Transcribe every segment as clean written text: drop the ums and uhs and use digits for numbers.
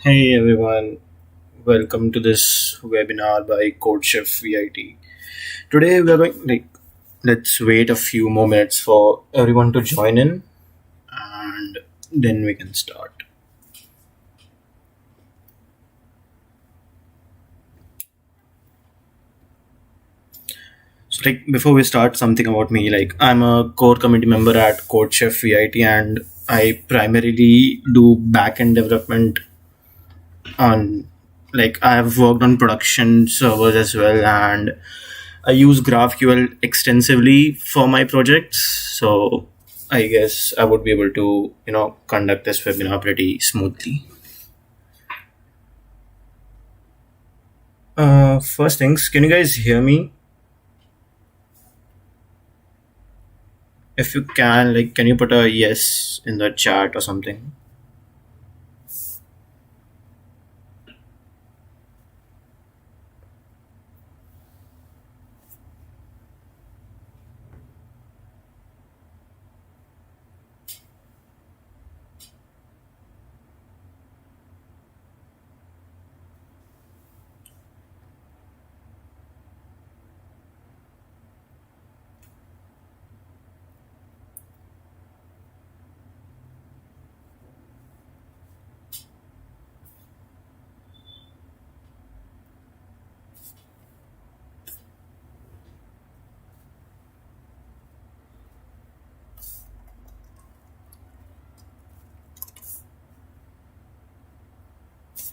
Hey everyone, welcome to this webinar by CodeChef-VIT. Today we are going let's wait a few more minutes for everyone to join in and then we can start. So before we start, something about me, I'm a core committee member at CodeChef-VIT and I primarily do backend development on I have worked on production servers as well, and I use GraphQL extensively for my projects. So I guess I would be able to, conduct this webinar pretty smoothly. First things, can you guys hear me? If you can, can you put a yes in the chat or something?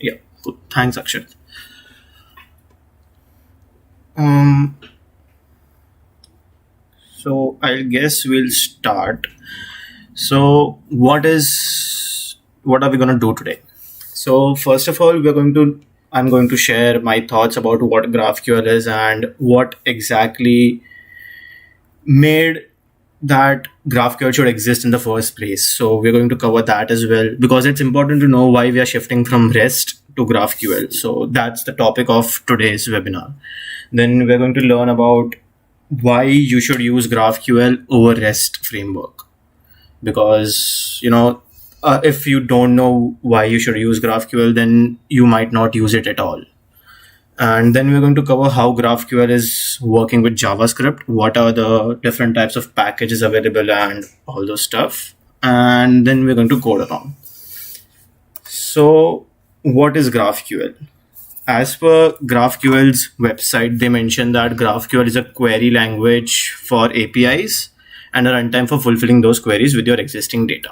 Yeah, good. Thanks, Akshat. Um, so I guess we'll start. So what are we gonna do today? So first of all, I'm going to share my thoughts about what GraphQL is and what exactly made that GraphQL should exist in the first place. So we're going to cover that as well because it's important to know why we are shifting from REST to GraphQL. So that's the topic of today's webinar. Then we're going to learn about why you should use GraphQL over REST framework, because if you don't know why you should use GraphQL, then you might not use it at all. And then we're going to cover how GraphQL is working with JavaScript, what are the different types of packages available, and all those stuff. And then we're going to code along. So what is GraphQL? As per GraphQL's website, they mention that GraphQL is a query language for APIs and a runtime for fulfilling those queries with your existing data.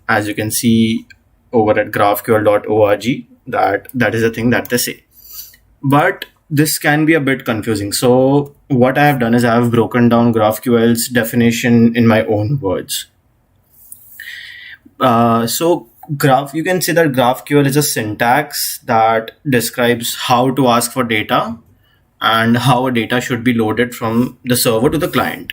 As you can see over at graphql.org, that is the thing that they say. But this can be a bit confusing. So what I have done is I have broken down GraphQL's definition in my own words. You can say that GraphQL is a syntax that describes how to ask for data and how a data should be loaded from the server to the client.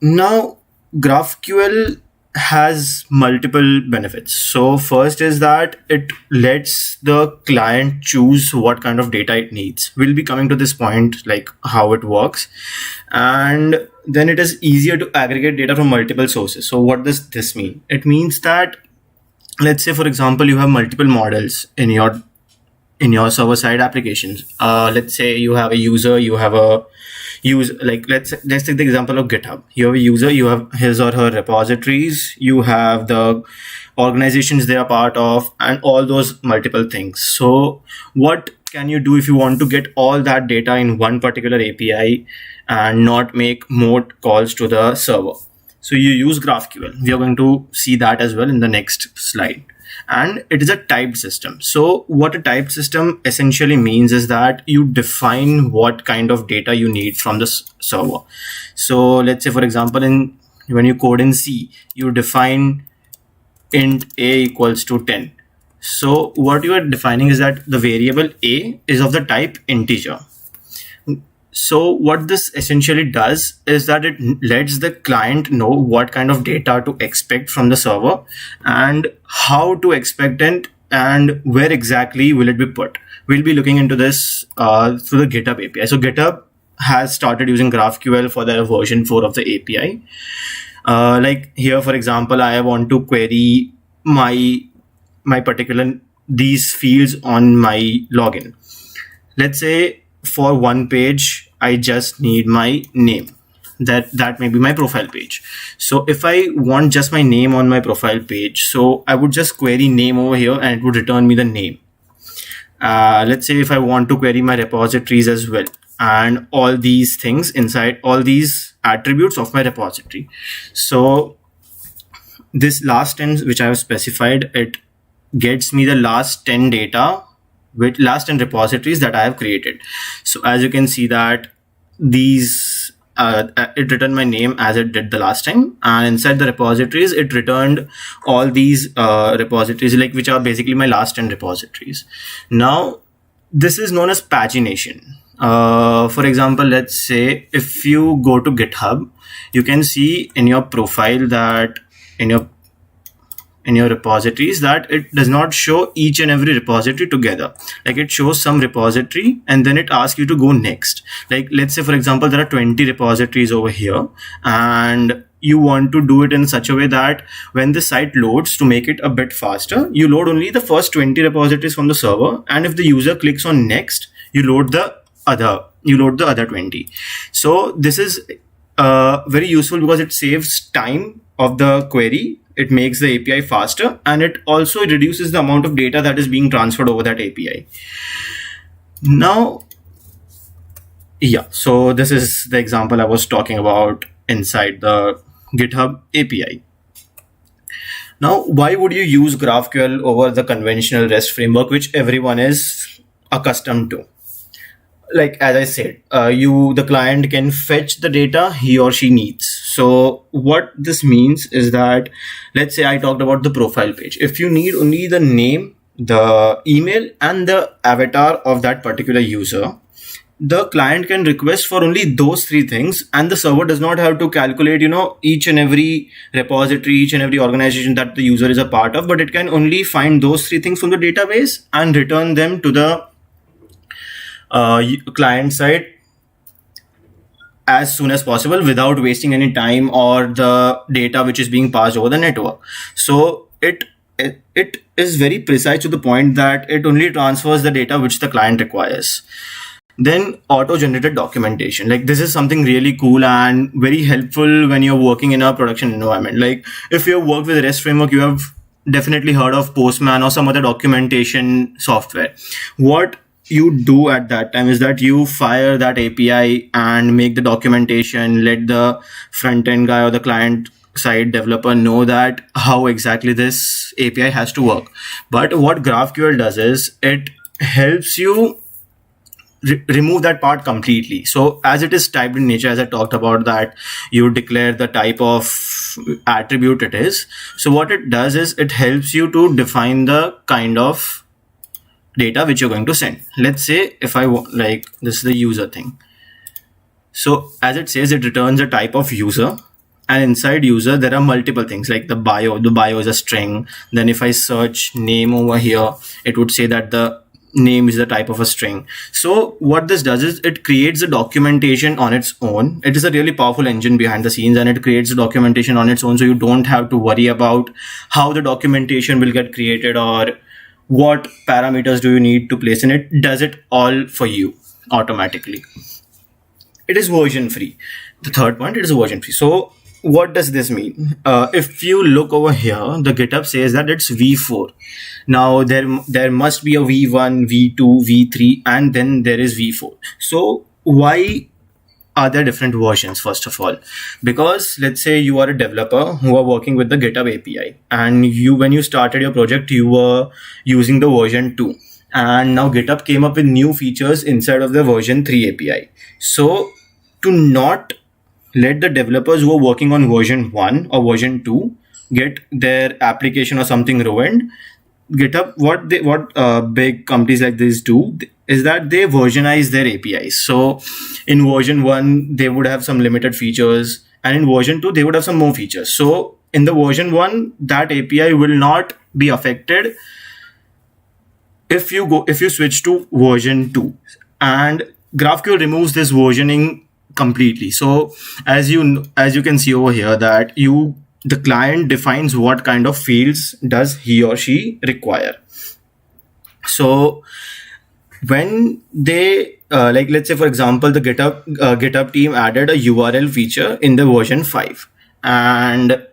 Now, GraphQL has multiple benefits. So first is that it lets the client choose what kind of data it needs. We'll be coming to this point, like how it works. And then it is easier to aggregate data from multiple sources. So what does this mean? It means that, let's say, for example, you have multiple models in your server-side applications. Let's say you have a user, you have a let's take the example of GitHub. You have a user, you have his or her repositories, you have the organizations they are part of, and all those multiple things. So what can you do if you want to get all that data in one particular API and not make more calls to the server? So you use GraphQL. We are going to see that as well in the next slide. And it is a typed system. So what a typed system essentially means is that you define what kind of data you need from the server. So let's say, for example, when you code in C, you define int a equals to 10. So what you are defining is that the variable a is of the type integer. So what this essentially does is that it lets the client know what kind of data to expect from the server and how to expect it and where exactly will it be put. We'll be looking into this through the GitHub API. So GitHub has started using GraphQL for their version 4 of the API. Like here, for example, I want to query my particular these fields on my login. Let's say for one page, I just need my name. That may be my profile page. So if I want just my name on my profile page, so I would just query name over here and it would return me the name. Let's say if I want to query my repositories as well, and all these things inside all these attributes of my repository. So this last 10 which I have specified, it gets me the last 10 data with last 10 repositories that I have created. So as you can see that these it returned my name as it did the last time, and inside the repositories it returned all these repositories, like which are basically my last 10 repositories. Now this is known as pagination. For example, let's say if you go to GitHub, you can see in your profile that in your repositories that it does not show each and every repository together. Like it shows some repository and then it asks you to go next. Like let's say for example there are 20 repositories over here, and you want to do it in such a way that when the site loads, to make it a bit faster, you load only the first 20 repositories from the server, and if the user clicks on next, you load the other 20. So this is very useful because it saves time of the query, it makes the API faster, and it also reduces the amount of data that is being transferred over that API. Now, yeah, so this is the example I was talking about inside the GitHub API. Now, why would you use GraphQL over the conventional REST framework, which everyone is accustomed to? Like as I said, the client can fetch the data he or she needs. So what this means is that, let's say I talked about the profile page. If you need only the name, the email, and the avatar of that particular user, the client can request for only those three things, and the server does not have to calculate, each and every repository, each and every organization that the user is a part of, but it can only find those three things from the database and return them to the client side as soon as possible without wasting any time or the data which is being passed over the network. So it is very precise to the point that it only transfers the data which the client requires. Then auto-generated documentation. Like this is something really cool and very helpful when you're working in a production environment. Like if you have worked with a REST framework, you have definitely heard of Postman or some other documentation software. What you do at that time is that you fire that API and make the documentation, let the front end guy or the client side developer know that how exactly this API has to work. But what GraphQL does is it helps you remove that part completely. So as it is typed in nature, as I talked about, that you declare the type of attribute it is. So what it does is it helps you to define the kind of data which you're going to send. Let's say if I want, like this is the user thing. So as it says, it returns a type of user, and inside user there are multiple things like the bio is a string. Then if I search name over here, it would say that the name is the type of a string. So what this does is it creates a documentation on its own. It is a really powerful engine behind the scenes, and it creates a documentation on its own, so you don't have to worry about how the documentation will get created or what parameters do you need to place in it. Does it all for you automatically. It is version free. The third point, it is version free. So what does this mean? If you look over here, the GitHub says that it's V4. Now there must be a V1, V2, V3, and then there is V4. So why are there different versions? First of all, because let's say you are a developer who are working with the GitHub API, and when you started your project, you were using the version 2, and now GitHub came up with new features inside of the version 3 API. So to not let the developers who are working on version 1 or version 2 get their application or something ruined, GitHub, what big companies like this do is that they versionize their APIs. So in version 1, they would have some limited features, and in version 2, they would have some more features. So in the version 1, that API will not be affected if you switch to version 2. And GraphQL removes this versioning completely. So as you can see over here, that the client defines what kind of fields does he or she require. So when they like, let's say for example, the GitHub team added a URL feature in the version 5, and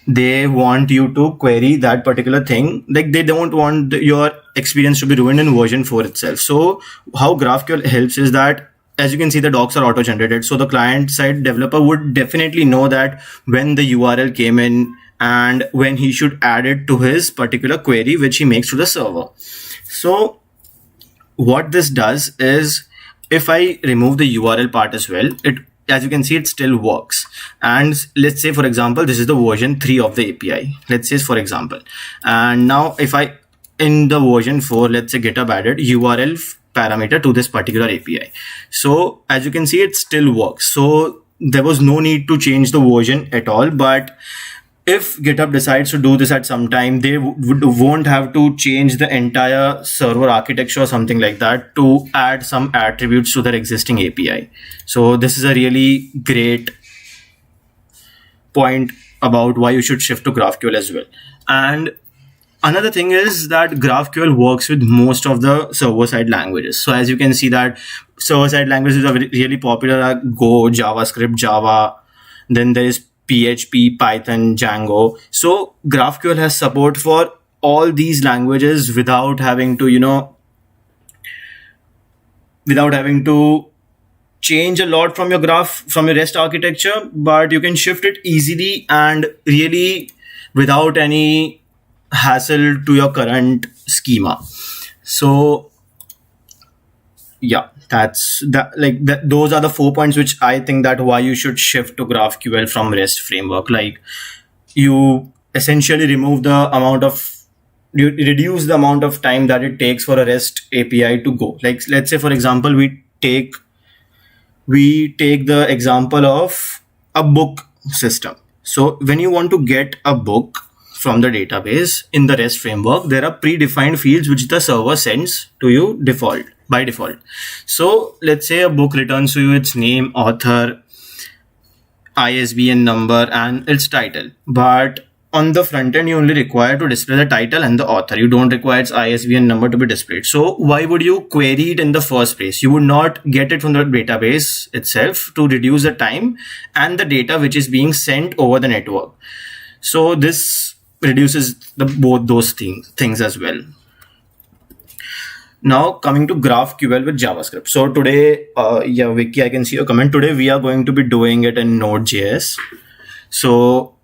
they want you to query that particular thing. Like, they don't want your experience to be ruined in version 4 itself. So how GraphQL helps is that, as you can see, the docs are auto generated, so the client side developer would definitely know that when the URL came in and when he should add it to his particular query which he makes to the server. So what this does is, if I remove the URL part as well, it, as you can see, it still works. And let's say for example, this is the version 3 of the API, let's say for example. And now if I, in the version 4, let's say GitHub added URL parameter to this particular API. So as you can see, it still works. So there was no need to change the version at all. But if GitHub decides to do this at some time, they won't have to change the entire server architecture or something like that to add some attributes to their existing API. So this is a really great point about why you should shift to GraphQL as well. And another thing is that GraphQL works with most of the server-side languages. So as you can see, that server-side languages are really popular, like Go, JavaScript, Java. Then there is PHP, Python, Django. So GraphQL has support for all these languages without having to, without having to change a lot from your REST architecture, but you can shift it easily and really without any hassle to your current schema. So yeah, that's that. Like that, those are the 4 points which I think that why you should shift to GraphQL from REST framework. Like, you essentially remove the amount of, you reduce the amount of time that it takes for a REST API to go. Like, let's say for example, we take the example of a book system. So when you want to get a book from the database in the REST framework, there are predefined fields which the server sends to you by default. So let's say a book returns to you its name, author, ISBN number, and its title. But on the front end, you only require to display the title and the author. You don't require its ISBN number to be displayed. So why would you query it in the first place? You would not get it from the database itself to reduce the time and the data which is being sent over the network. So this reduces both those things as well. Now coming to GraphQL with JavaScript. So today, Vicky, I can see your comment. Today we are going to be doing it in Node.js. So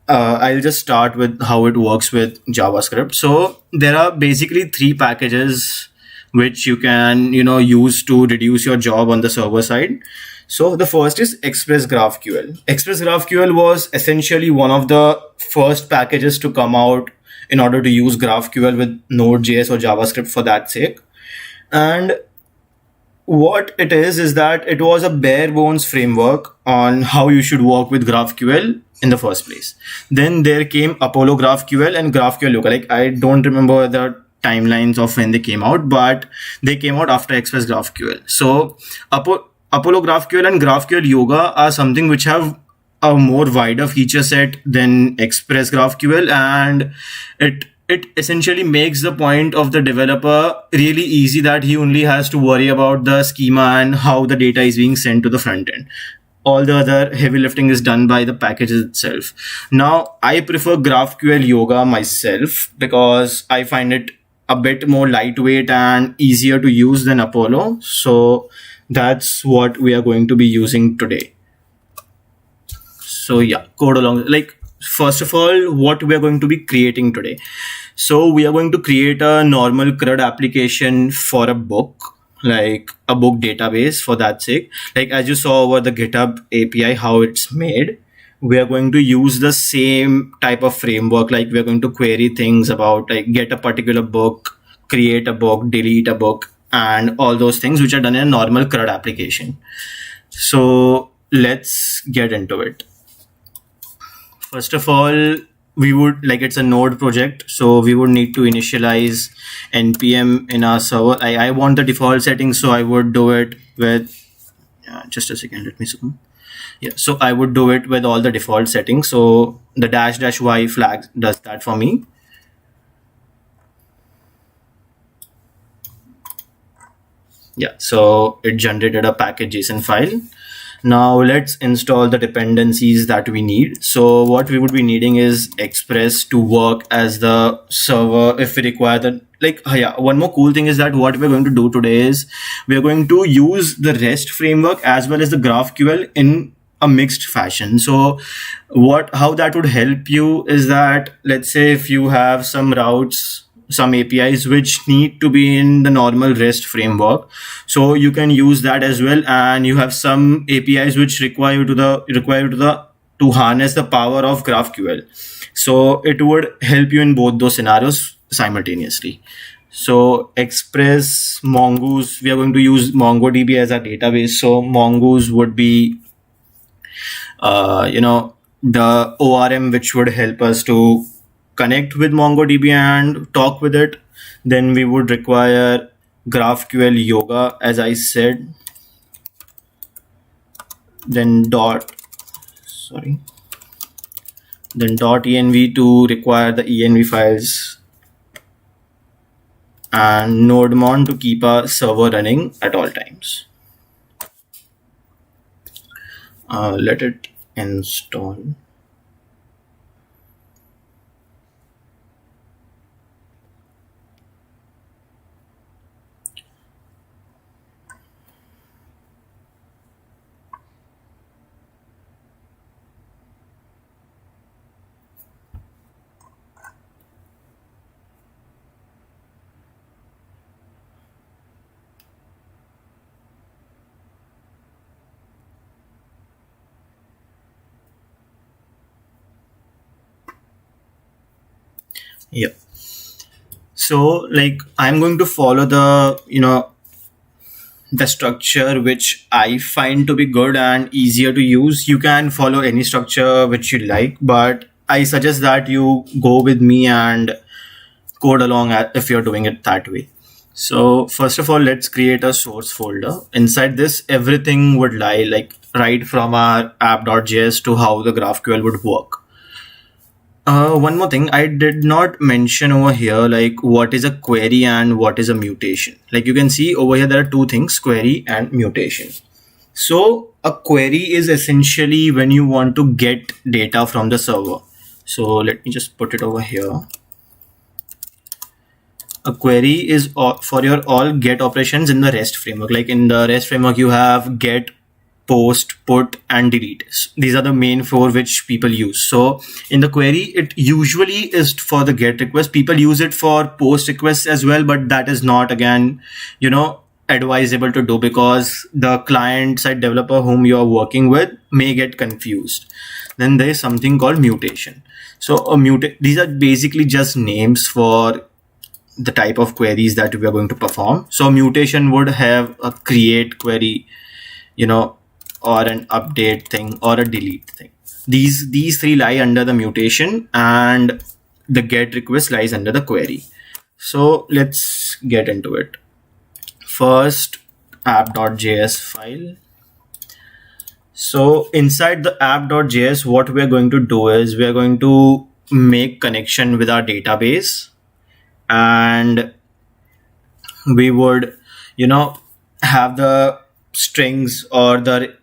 I'll just start with how it works with JavaScript. So there are basically 3 packages which you can use to reduce your job on the server side. So the first is Express GraphQL. Express GraphQL was essentially one of the first packages to come out in order to use GraphQL with Node.js or JavaScript for that sake. And what it is that it was a bare bones framework on how you should work with GraphQL in the first place. Then there came Apollo GraphQL and GraphQL Yoga. Like, I don't remember the timelines of when they came out, but they came out after Express GraphQL. So Apollo GraphQL and GraphQL Yoga are something which have a more wider feature set than Express GraphQL, and it essentially makes the point of the developer really easy, that he only has to worry about the schema and how the data is being sent to the front end. All the other heavy lifting is done by the packages itself. Now, I prefer GraphQL Yoga myself because I find it a bit more lightweight and easier to use than Apollo. So that's what we are going to be using today. So yeah, code along. Like, first of all, what we are going to be creating today. So we are going to create a normal CRUD application for a book, like a book database for that sake. Like, as you saw over the GitHub API, how it's made, we are going to use the same type of framework. Like, we're going to query things about, like, get a particular book, create a book, delete a book, and all those things which are done in a normal CRUD application. So let's get into it. First of all, we would, like, it's a node project, so we would need to initialize npm in our server. I want the default settings, so I would do it with just a second, let me zoom. Yeah, so I would do it with all the default settings. So the --y flag does that for me. Yeah, so it generated a package JSON file. Now let's install the dependencies that we need. So what we would be needing is Express to work as the server if we require the, yeah, one more cool thing is that what we're going to do today is we're going to use the REST framework as well as the GraphQL in a mixed fashion. So how that would help you is that, let's say if you have some routes, some APIs which need to be in the normal REST framework, so you can use that as well. And you have some APIs which require you to harness the power of GraphQL. So it would help you in both those scenarios simultaneously. So Express, Mongoose, we are going to use MongoDB as our database. So Mongoose would be the ORM which would help us to connect with MongoDB and talk with it. Then we would require GraphQL Yoga, as I said. Then .env to require the env files, and nodemon to keep our server running at all times. Let it install. Yeah. So I'm going to follow the structure which I find to be good and easier to use. You can follow any structure which you like, but I suggest that you go with me and code along if you're doing it that way. So first of all, let's create a source folder. Inside this, everything would lie, right from our app.js to how the GraphQL would work. One more thing, I did not mention over here, what is a query and what is a mutation. You can see over here, there are two things, query and mutation. So a query is essentially when you want to get data from the server. So let me just put it over here. A query is for your all get operations in the REST framework. In the REST framework, you have get, post, put, and delete. These are the main four which people use. So in the query, it usually is for the get request. People use it for post requests as well, but that is not, again, advisable to do, because the client side developer whom you are working with may get confused. Then there is something called mutation. So these are basically just names for the type of queries that we are going to perform. So mutation would have a create query, or an update thing or a delete thing. These three lie under the mutation, and the get request lies under the query. So let's get into it. First, app.js file. So inside the app.js, what we're going to do is we're going to make connection with our database, and we would have the strings or the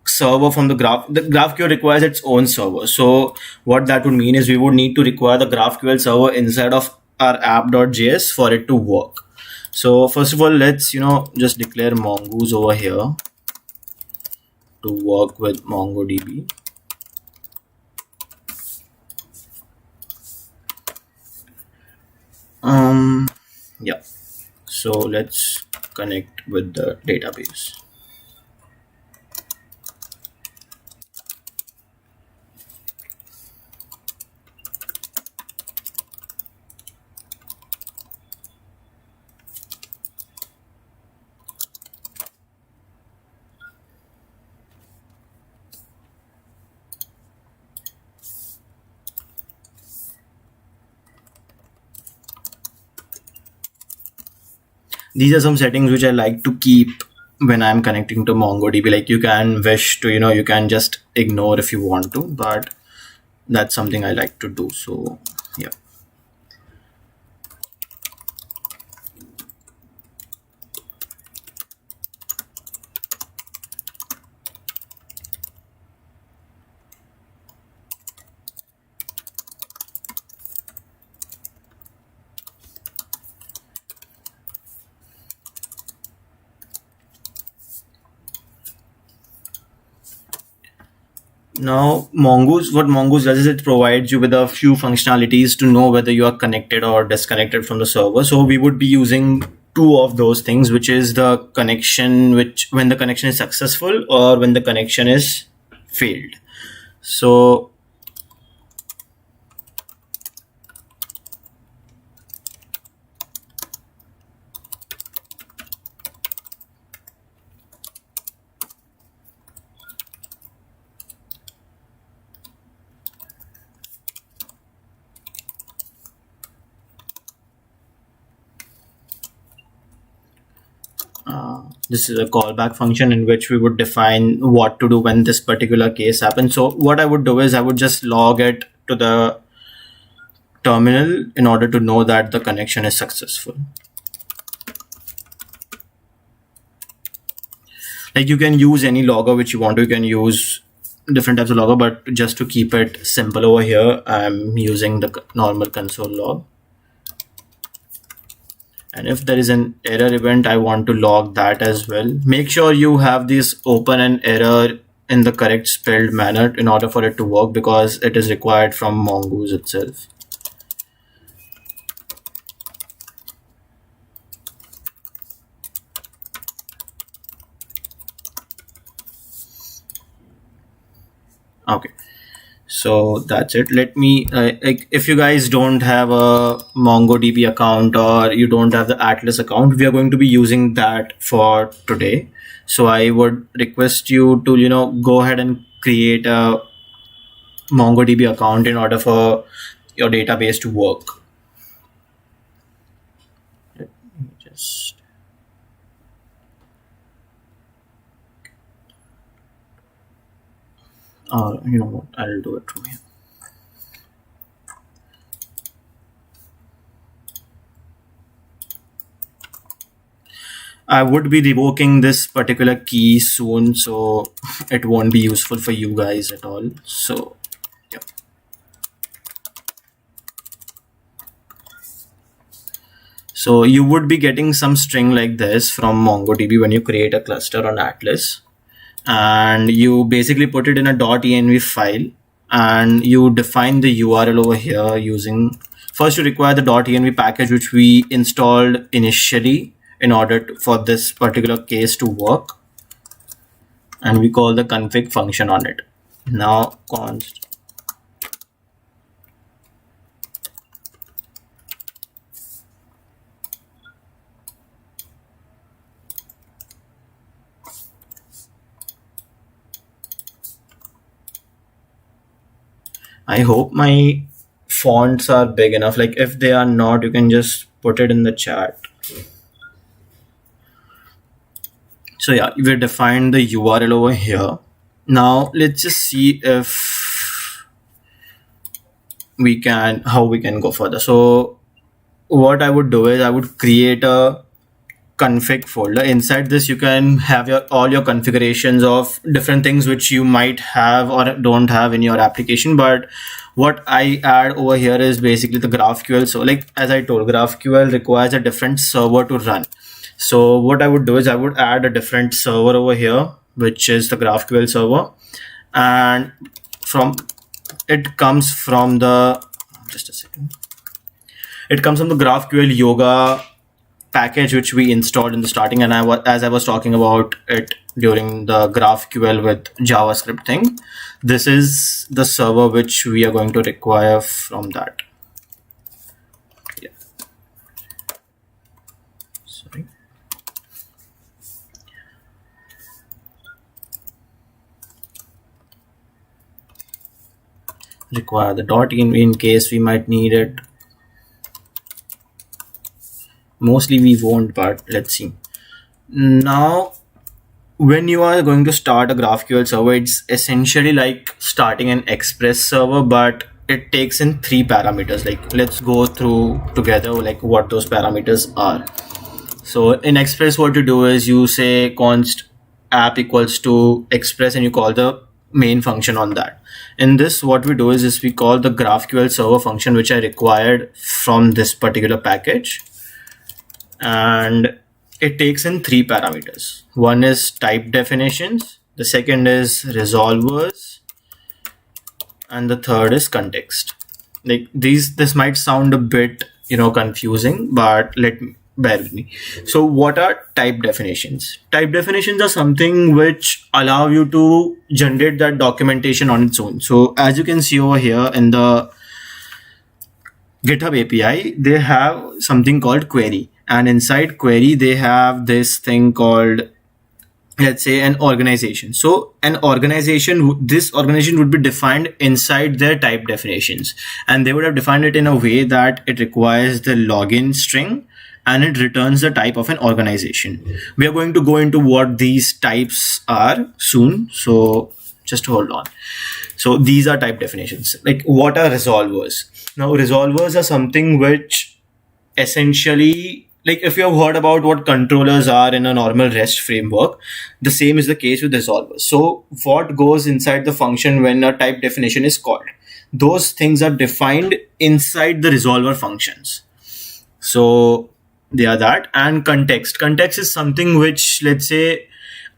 server from the GraphQL requires its own server. So what that would mean is we would need to require the GraphQL server inside of our app.js for it to work. So first of all, let's just declare mongoose over here to work with MongoDB. Yeah, so let's connect with the database. These are some settings which I like to keep when I'm connecting to MongoDB. You can wish to, you can just ignore if you want to, but that's something I like to do. So yeah. Now, what Mongoose does is it provides you with a few functionalities to know whether you are connected or disconnected from the server. So we would be using two of those things, which is the connection, which when the connection is successful or when the connection is failed. So this is a callback function in which we would define what to do when this particular case happens. So what I would do is I would just log it to the terminal in order to know that the connection is successful. Like you can use any logger which you want to. You can use different types of logger, but just to keep it simple over here, I'm using the normal console log. And if there is an error event, I want to log that as well. Make sure you have this open an error in the correct spelled manner in order for it to work, because it is required from Mongoose itself. Okay, so that's it. Let me if you guys don't have a MongoDB account or you don't have the Atlas account, we are going to be using that for today. So I would request you to go ahead and create a MongoDB account in order for your database to work. Let me just you know what, I'll do it from here. I would be revoking this particular key soon, so it won't be useful for you guys at all. So yeah. So you would be getting some string like this from MongoDB when you create a cluster on Atlas, and you basically put it in a .env file, and you define the URL over here using, first you require the .env package which we installed initially in order for this particular case to work, and we call the config function on it. Now const I hope my fonts are big enough. Like if they are not, you can just put it in the chat. So yeah, we defined the URL over here. Now let's just see if how we can go further. So what I would do is I would create a config folder. Inside this, you can have all your configurations of different things which you might have or don't have in your application. But what I add over here is basically the GraphQL. So like, as I told, GraphQL requires a different server to run. So what I would do is I would add a different server over here, which is the GraphQL server. And it comes from the GraphQL Yoga package which we installed in the starting, and as I was talking about it during the GraphQL with JavaScript thing, this is the server which we are going to require from that. Yeah. Sorry. Require the .env in case we might need it. Mostly we won't, but let's see. Now, when you are going to start a GraphQL server, it's essentially like starting an Express server, but it takes in 3 parameters. Like, let's go through together like what those parameters are. So in Express, what you do is you say const app equals to Express, and you call the main function on that. In this, what we do is we call the GraphQL server function, which I required from this particular package. And it takes in 3 parameters. One is type definitions, the second is resolvers, and the third is context. Like this might sound a bit confusing, but let me bear with me. So what are type definitions? Type definitions are something which allow you to generate that documentation on its own. So as you can see over here in the GitHub API, they have something called query, and inside query they have this thing called, let's say, an organization. So an organization, this organization would be defined inside their type definitions, and they would have defined it in a way that it requires the login string and it returns the type of an organization. We are going to go into what these types are soon, so just hold on. So these are type definitions. Like, what are resolvers? Now resolvers are something which essentially, like, if you have heard about what controllers are in a normal REST framework, the same is the case with resolvers. So what goes inside the function when a type definition is called? Those things are defined inside the resolver functions. So they are that. And context. Context is something which, let's say,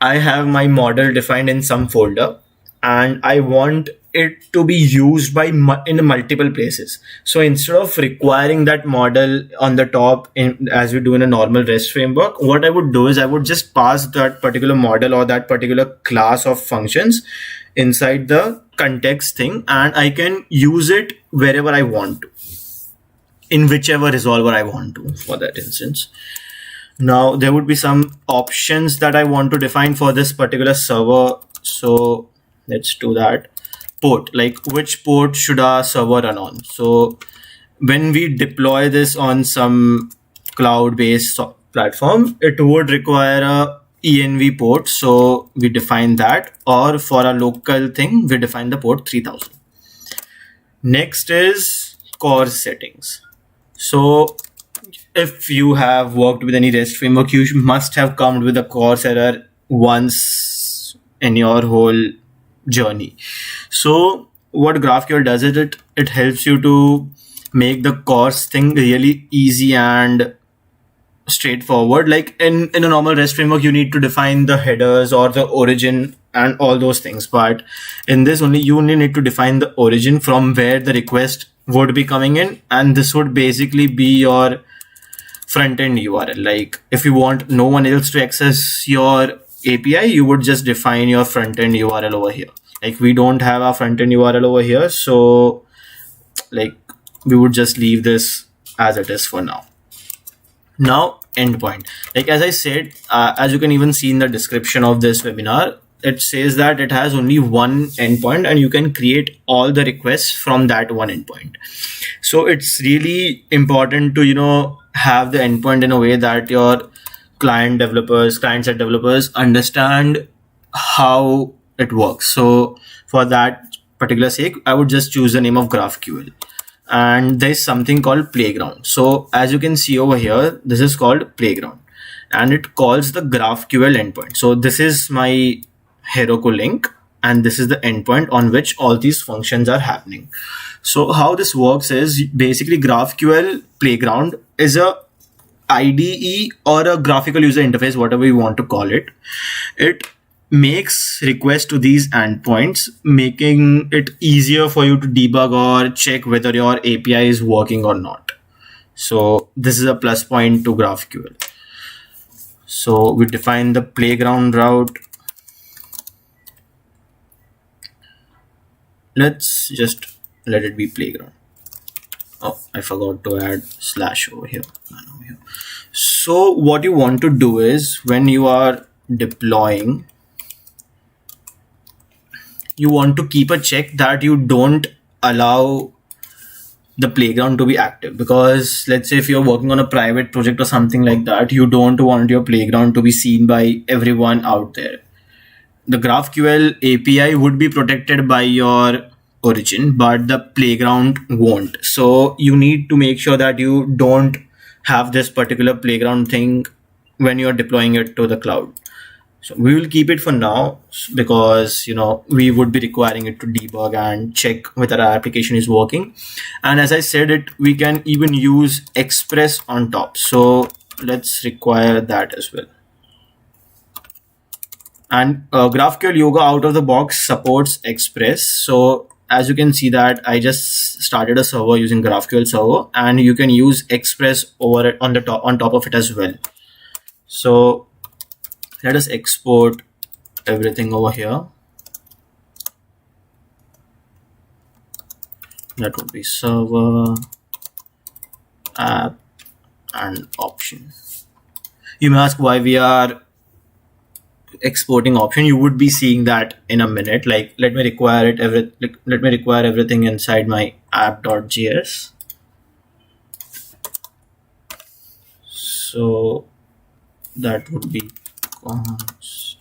I have my model defined in some folder and I want it to be used in multiple places. So instead of requiring that model on the top as we do in a normal REST framework, what I would do is I would just pass that particular model or that particular class of functions inside the context thing, and I can use it wherever I want to, in whichever resolver I want to for that instance. Now there would be some options that I want to define for this particular server. So let's do that. Port, like which port should our server run on? So when we deploy this on some cloud-based platform, it would require a env port. So we define that, or for a local thing, we define the port 3000. Next is core settings. So if you have worked with any REST framework, you must have come with a CORS error once in your whole journey. So what GraphQL does is it helps you to make the CORS thing really easy and straightforward. Like in a normal REST framework, you need to define the headers or the origin and all those things. But in this, you only need to define the origin from where the request would be coming in. And this would basically be your front-end URL. Like if you want no one else to access your API, you would just define your front-end URL over here. Like we don't have a front-end URL over here. So like we would just leave this as it is for now. Now endpoint, like as I said, as you can even see in the description of this webinar, it says that it has only one endpoint and you can create all the requests from that one endpoint. So it's really important to, have the endpoint in a way that your client-side developers understand how it works. So for that particular sake, I would just choose the name of GraphQL. And there's something called playground. So as you can see over here, this is called playground and it calls the GraphQL endpoint. So this is my Heroku link and this is the endpoint on which all these functions are happening. So how this works is basically GraphQL playground is a IDE or a graphical user interface, whatever you want to call it. It makes requests to these endpoints, making it easier for you to debug or check whether your API is working or not. So this is a plus point to GraphQL. So we define the playground route. Let's just let it be playground. Oh, I forgot to add / over here. So what you want to do is when you are deploying, you want to keep a check that you don't allow the playground to be active, because let's say if you're working on a private project or something like that, you don't want your playground to be seen by everyone out there. The GraphQL API would be protected by your origin, but the playground won't. So you need to make sure that you don't have this particular playground thing when you're deploying it to the cloud. So we will keep it for now because we would be requiring it to debug and check whether our application is working. And as I said, we can even use Express on top. So let's require that as well. And GraphQL Yoga out of the box supports Express. So as you can see that I just started a server using GraphQL server, and you can use Express over it on the top, on top of it as well. So let us export everything over here. That would be server, app, and option. You may ask why we are exporting option. You would be seeing that in a minute. Like, let me require everything inside my app.js. So that would be const.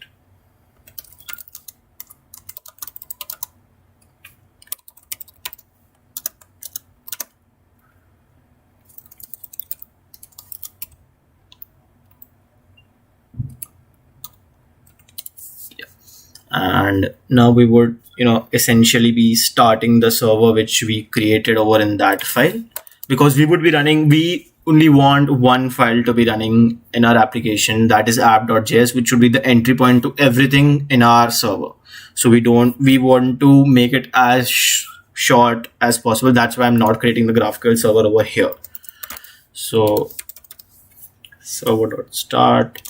And now we would essentially be starting the server which we created over in that file, because we only want one file to be running in our application, that is app.js, which should be the entry point to everything in our server. So we want to make it as short as possible. That's why I'm not creating the GraphQL server over here. So server.start.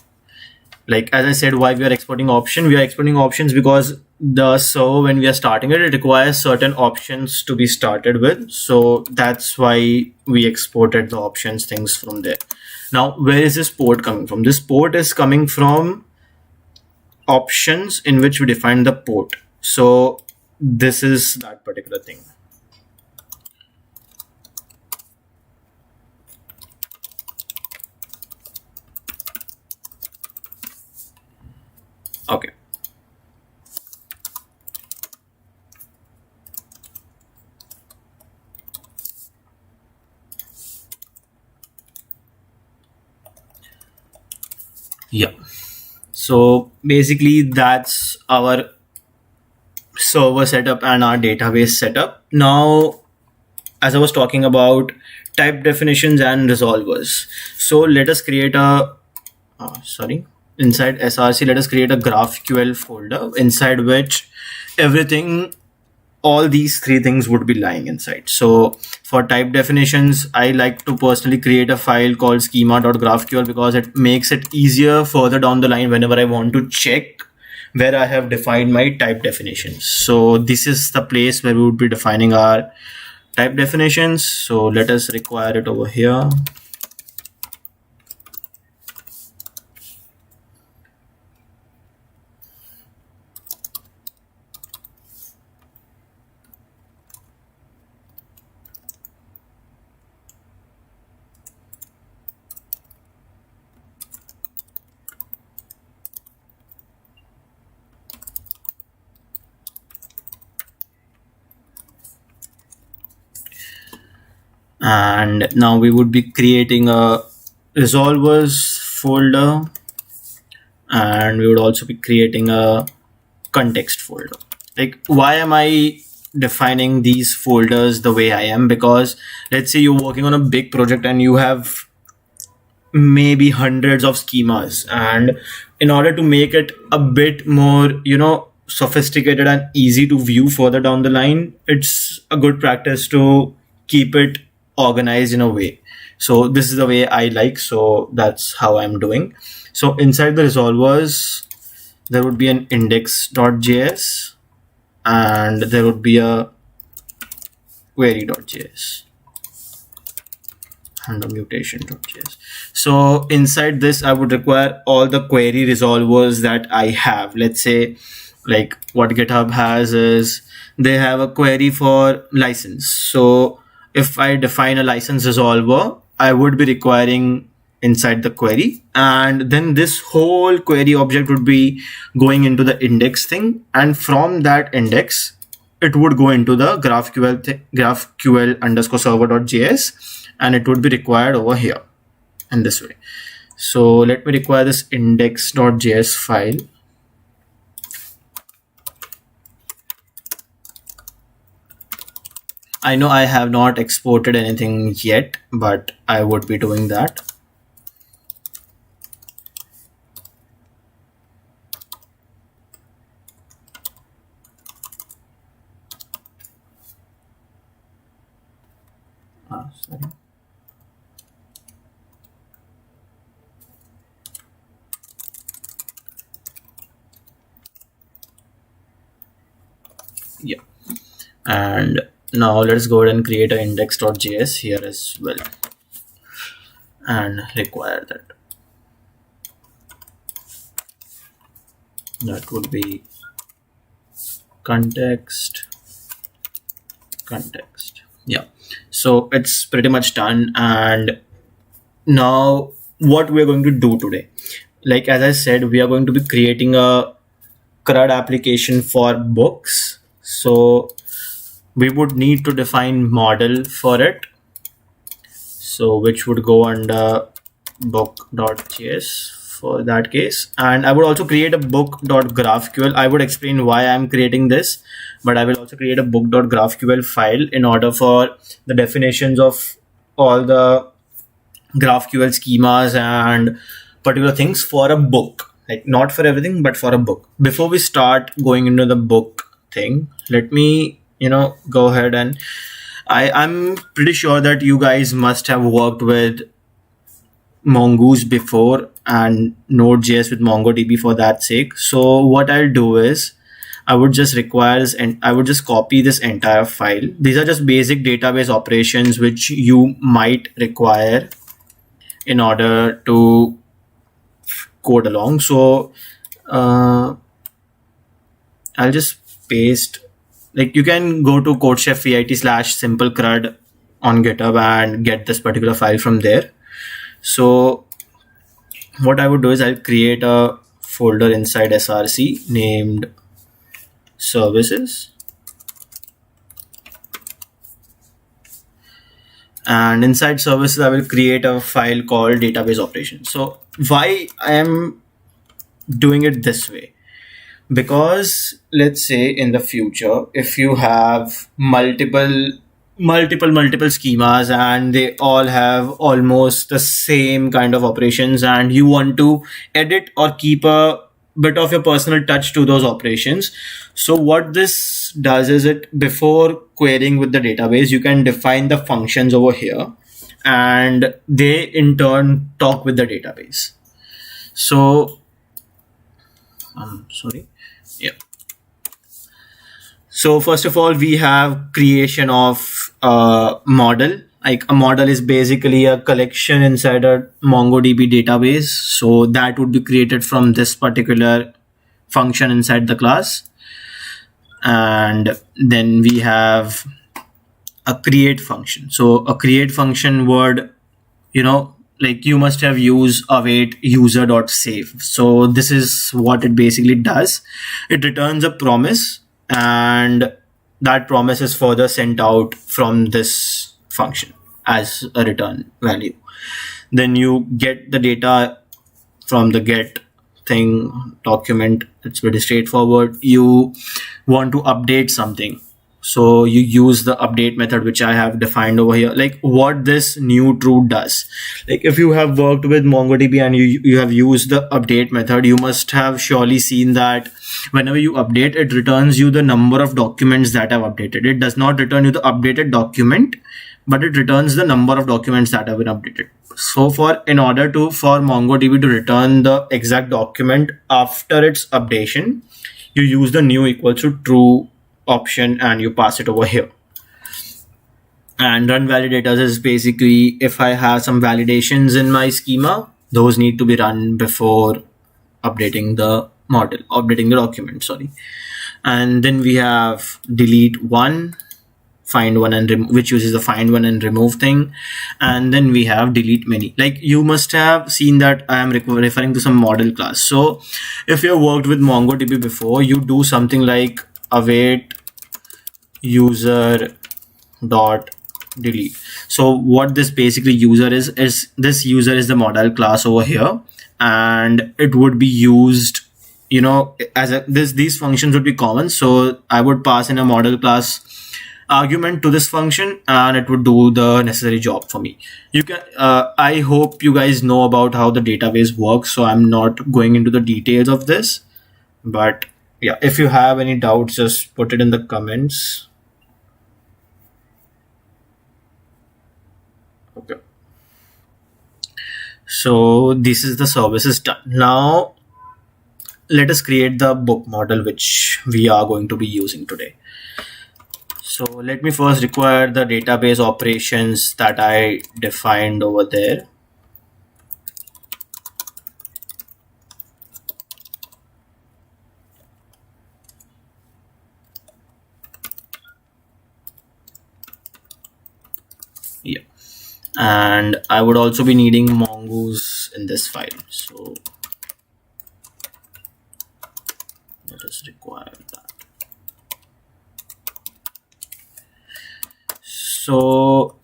Like, as I said, why we are exporting option? We are exporting options because the server, when we are starting it, it requires certain options to be started with. So that's why we exported the options things from there. Now, where is this port coming from? This port is coming from options in which we define the port. So this is that particular thing. Okay. Yeah. So basically that's our server setup and our database setup. Now, as I was talking about type definitions and resolvers. So let us create inside src, let us create a GraphQL folder inside which all these three things would be lying inside. So for type definitions, I like to personally create a file called schema.graphql because it makes it easier further down the line whenever I want to check where I have defined my type definitions. So this is the place where we would be defining our type definitions. So let us require it over here. And now we would be creating a resolvers folder, and we would also be creating a context folder. Like, why am I defining these folders the way I am? Because let's say you're working on a big project and you have maybe hundreds of schemas, and in order to make it a bit more sophisticated and easy to view further down the line, it's a good practice to keep it organized in a way. So this is the way I like, so that's how I'm doing. So inside the resolvers there would be an index.js and there would be a query.js and a mutation.js. So inside this, I would require all the query resolvers that I have. Let's say, like, what GitHub has is they have a query for license. So if I define a license resolver, I would be requiring inside the query, and then this whole query object would be going into the index thing, and from that index it would go into the GraphQL underscore server.js, and it would be required over here in this way. So let me require this index.js file. I know I have not exported anything yet, but I would be doing that. Sorry. Yeah. And now let's go ahead and create an index.js here as well and require that. That would be context. Yeah. So it's pretty much done. And now what we're going to do today, like as I said, we are going to be creating a CRUD application for books. So we would need to define model for it, so which would go under book.js for that case. And I would also create a book.graphql. I would explain why I'm creating this, but I will also create a book.graphql file in order for the definitions of all the GraphQL schemas and particular things for a book, like not for everything, but for a book. Before we start going into the book thing, let me, go ahead and I'm pretty sure that you guys must have worked with Mongoose before and Node.js with MongoDB for that sake. So what I'll do is I would just copy this entire file. These are just basic database operations which you might require in order to code along. So I'll just paste, like you can go to CodeChef-VIT/simple CRUD on GitHub and get this particular file from there. So what I would do is I'll create a folder inside src named services. And inside services, I will create a file called database operations. So why I am doing it this way? Because let's say in the future, if you have multiple schemas and they all have almost the same kind of operations, and you want to edit or keep a bit of your personal touch to those operations. So what this does is, it before querying with the database, you can define the functions over here and they in turn talk with the database. So yeah. So first of all, we have creation of a model. Like a model is basically a collection inside a MongoDB database. So that would be created from this particular function inside the class. And then we have a create function. So a create function would, like you must have used await user.save. So this is what it basically does. It returns a promise, and that promise is further sent out from this function as a return value. Then you get the data from the get thing document. It's pretty straightforward. You want to update something, so you use the update method which I have defined over here. Like what this new true does, like if you have worked with MongoDB and you have used the update method, you must have surely seen that whenever you update, it returns you the number of documents that have updated. It does not return you the updated document, but it returns the number of documents that have been updated. So for MongoDB to return the exact document after its updation, you use the new equals to true option and you pass it over here. And run validators is basically, if I have some validations in my schema, those need to be run before updating the document, sorry. And then we have delete one, find one and which uses the find one and remove thing. And then we have delete many. Like you must have seen that I am referring to some model class. So if you have worked with MongoDB before, you do something like await user dot delete. So what this basically user is this user is the model class over here, and it would be used, as these functions would be common. So I would pass in a model class argument to this function and it would do the necessary job for me. You can I hope you guys know about how the database works, so I'm not going into the details of this, but yeah, if you have any doubts, just put it in the comments. So this is the services done. Now let us create the book model which we are going to be using today. So let me first require the database operations that I defined over there. Yeah, and I would also be needing mongoose in this file. So let us require that. So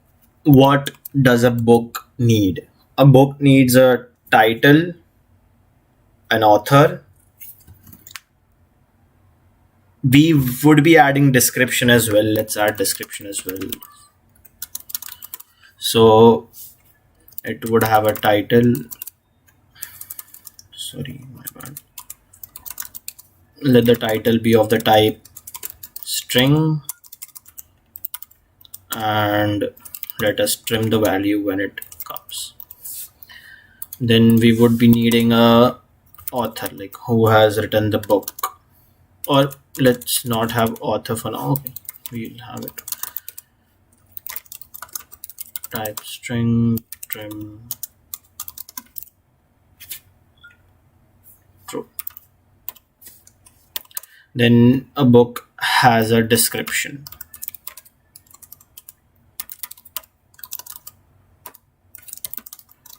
what does a book need? A book needs a title, an author. We would be adding description as well. Let's add description as well. So it would have a title. Sorry, my bad. Let the title be of the type string, and let us trim the value when it comes. Then we would be needing a author, like who has written the book, or let's not have author for now. Okay, we'll have it type string trim true. Then a book has a description.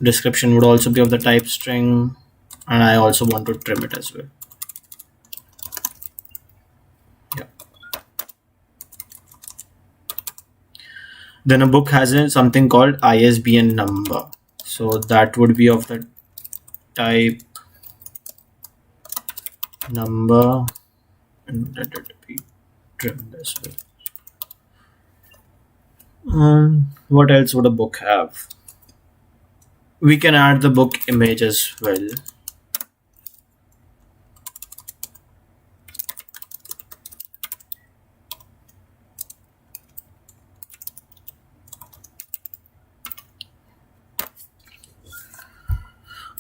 Description would also be of the type string, and I also want to trim it as well. Yeah. Then a book has something called ISBN number. So that would be of the type number, and let it be trimmed as well. What else would a book have? We can add the book image as well.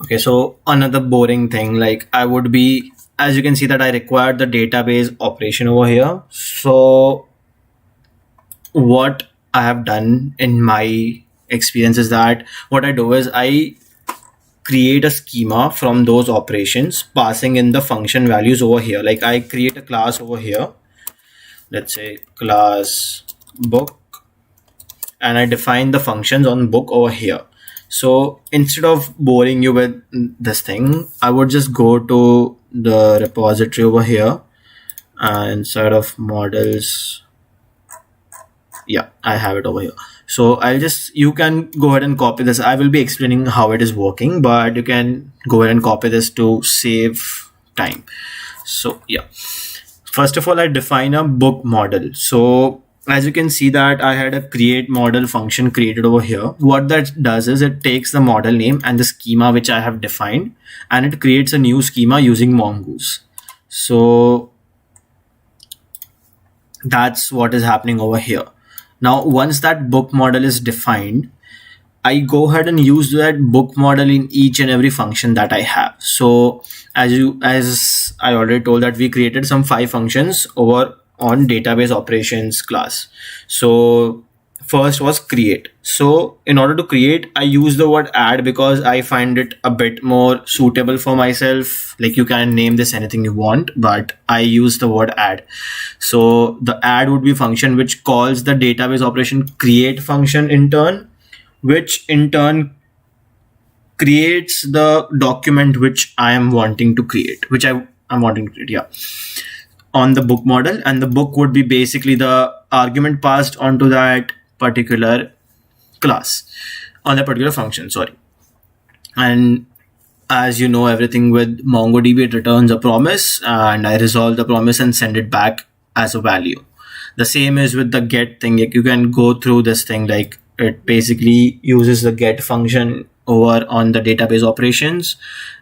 Okay, so another boring thing, like I would be, as you can see that I required the database operation over here. So what I have done in my experience is that what I do is I create a schema from those operations, passing in the function values over here. Like I create a class over here, let's say class book, and I define the functions on book over here. So instead of boring you with this thing, I would just go to the repository over here, and inside of models, yeah, I have it over here. So you can go ahead and copy this. I will be explaining how it is working, but you can go ahead and copy this to save time. So yeah, first of all, I define a book model. So as you can see that I had a create model function created over here. What that does is it takes the model name and the schema which I have defined, and it creates a new schema using mongoose. So that's what is happening over here. Now, once that book model is defined, I go ahead and use that book model in each and every function that I have. So as I already told that we created some 5 functions over on database operations class. So first was create. So in order to create, I use the word add because I find it a bit more suitable for myself. Like you can name this anything you want, but I use the word add. So the add would be a function which calls the database operation create function in turn, which in turn creates the document which I am wanting to create, which I'm wanting to create, yeah, on the book model. And the book would be basically the argument passed onto that particular class, on that particular function, sorry. And as you know, everything with MongoDB, it returns a promise, and I resolve the promise and send it back as a value. The same is with the get thing. Like you can go through this thing, like it basically uses the get function over on the database operations,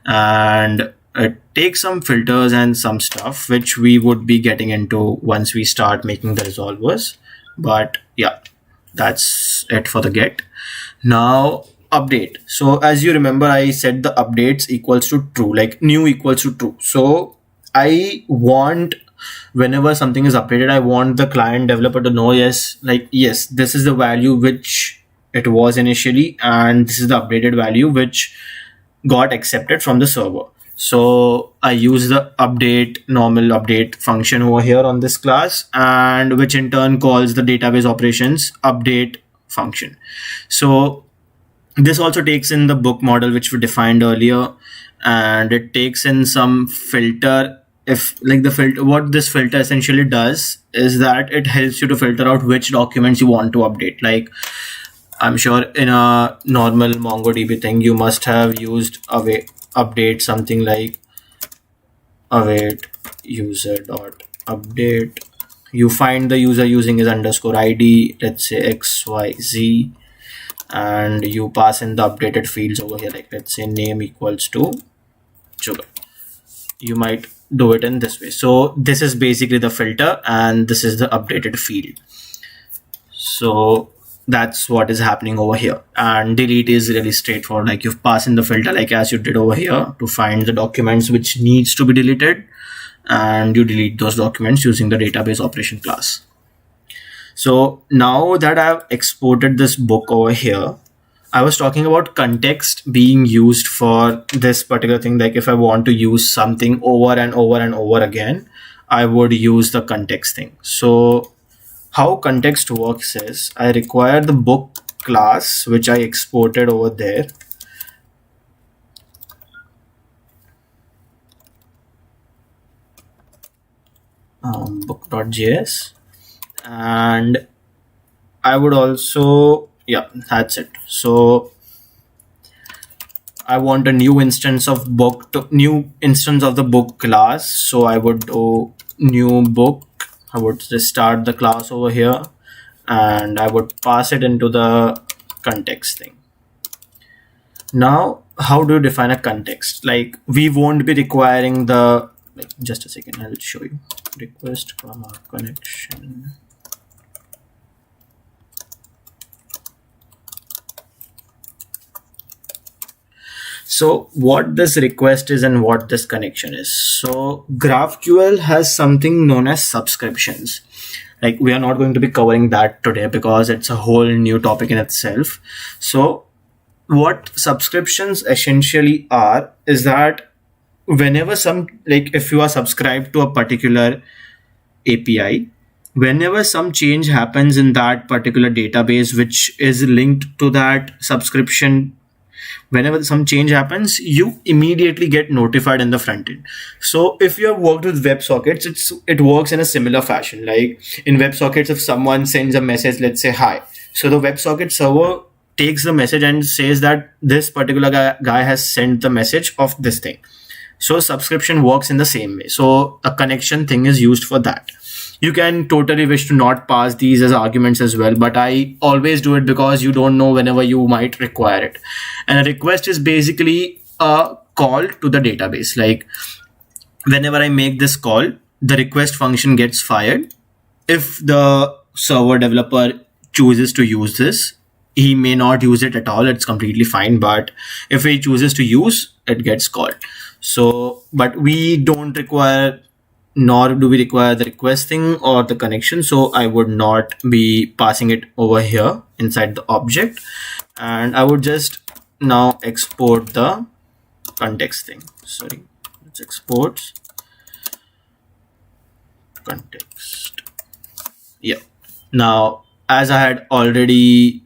and it takes some filters and some stuff which we would be getting into once we start making the resolvers. But yeah, that's it for the get. Now update. So as you remember, I said the updates equals to true, like new equals to true. So I want, whenever something is updated, I want the client developer to know, yes, like, yes, this is the value which it was initially, and this is the updated value which got accepted from the server. So I use the update, normal update function over here on this class, and which in turn calls the database operations update function. So this also takes in the book model which we defined earlier, and it takes in some filter. If like the filter, what this filter essentially does is that it helps you to filter out which documents you want to update. Like, I'm sure in a normal MongoDB thing, you must have used await update something like await user dot update. You find the user using his underscore ID, let's say XYZ, and you pass in the updated fields over here, like let's say name equals to sugar. You might do it in this way. So this is basically the filter, and this is the updated field. So that's what is happening over here. And delete is really straightforward. Like, you've passed in the filter, like as you did over here, to find the documents which needs to be deleted, and you delete those documents using the database operation class. So now that I've exported this book over here, I was talking about context being used for this particular thing. Like, if I want to use something over and over and over again, I would use the context thing. So how context works is, I require the book class, which I exported over there. Book.js, and I would also, yeah, that's it. So I want a new instance of new instance of the book class. So I would do new book. I would just start the class over here, and I would pass it into the context thing. Now, how do you define a context? Like, we won't be requiring the, like, just a second, I'll show you. Request comma connection. So what this request is and what this connection is. So GraphQL has something known as subscriptions. Like, we are not going to be covering that today because it's a whole new topic in itself. So what subscriptions essentially are is that whenever if you are subscribed to a particular API, whenever some change happens in that particular database which is linked to that subscription, whenever some change happens, you immediately get notified in the front end. So if you have worked with WebSockets, it works in a similar fashion. Like, in WebSockets, if someone sends a message, let's say hi, so the WebSocket server takes the message and says that this particular guy has sent the message of this thing. So subscription works in the same way. So a connection thing is used for that. You can totally wish to not pass these as arguments as well, but I always do it because you don't know whenever you might require it. And a request is basically a call to the database. Like, whenever I make this call, the request function gets fired. If the server developer chooses to use this, he may not use it at all. It's completely fine. But if he chooses to use, it gets called. So, but we don't require, nor do we require the request thing or the connection. So I would not be passing it over here inside the object. And I would just now export the context thing. Sorry, let's export context. Yeah. Now, as I had already,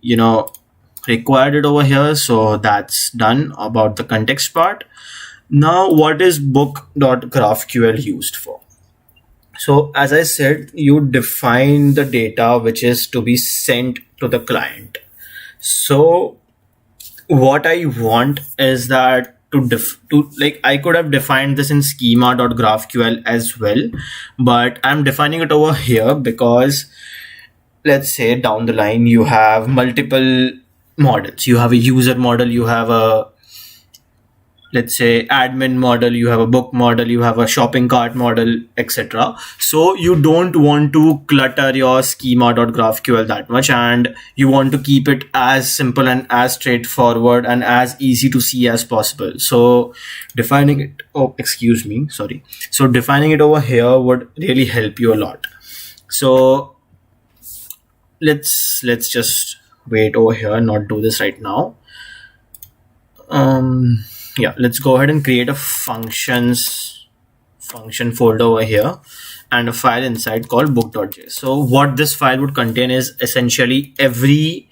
required it over here, so that's done about the context part. Now, what is book.graphql used for? So as I said, you define the data which is to be sent to the client. So what I want is that I could have defined this in schema.graphql as well, but I'm defining it over here because, let's say down the line, you have multiple models. You have a user model, you have a let's say admin model, you have a book model, you have a shopping cart model, etc. So you don't want to clutter your schema.graphql that much, and you want to keep it as simple and as straightforward and as easy to see as possible. So defining it, so defining it over here would really help you a lot. So let's just wait over here, not do this right now. Yeah, let's go ahead and create a function folder over here and a file inside called book.js. So what this file would contain is essentially every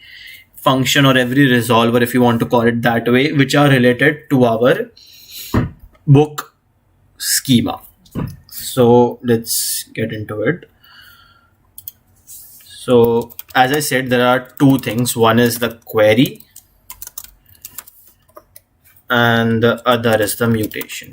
function or every resolver, if you want to call it that way, which are related to our book schema. So let's get into it. So as I said, there are two things. One is the query and the other is the mutation.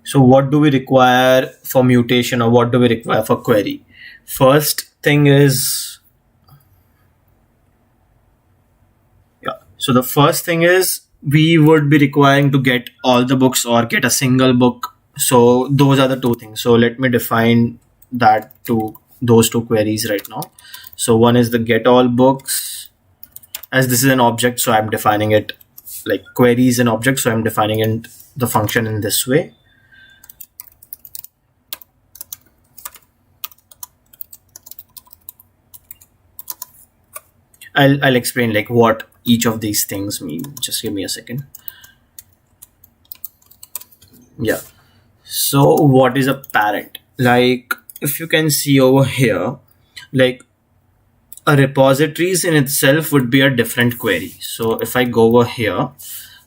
So what do we require for mutation, or what do we require for query? First thing is, so the first thing is we would be requiring to get all the books or get a single book. So those are the two things. So let me define those two queries right now. So one is the get all books. As this is an object, so I'm defining it like query is an object, so I'm defining it, the function, in this way. I'll explain like what each of these things mean. Just give me a second. Yeah. So what is a parent? Like if you can see over here, like a repositories in itself would be a different query. So if I go over here,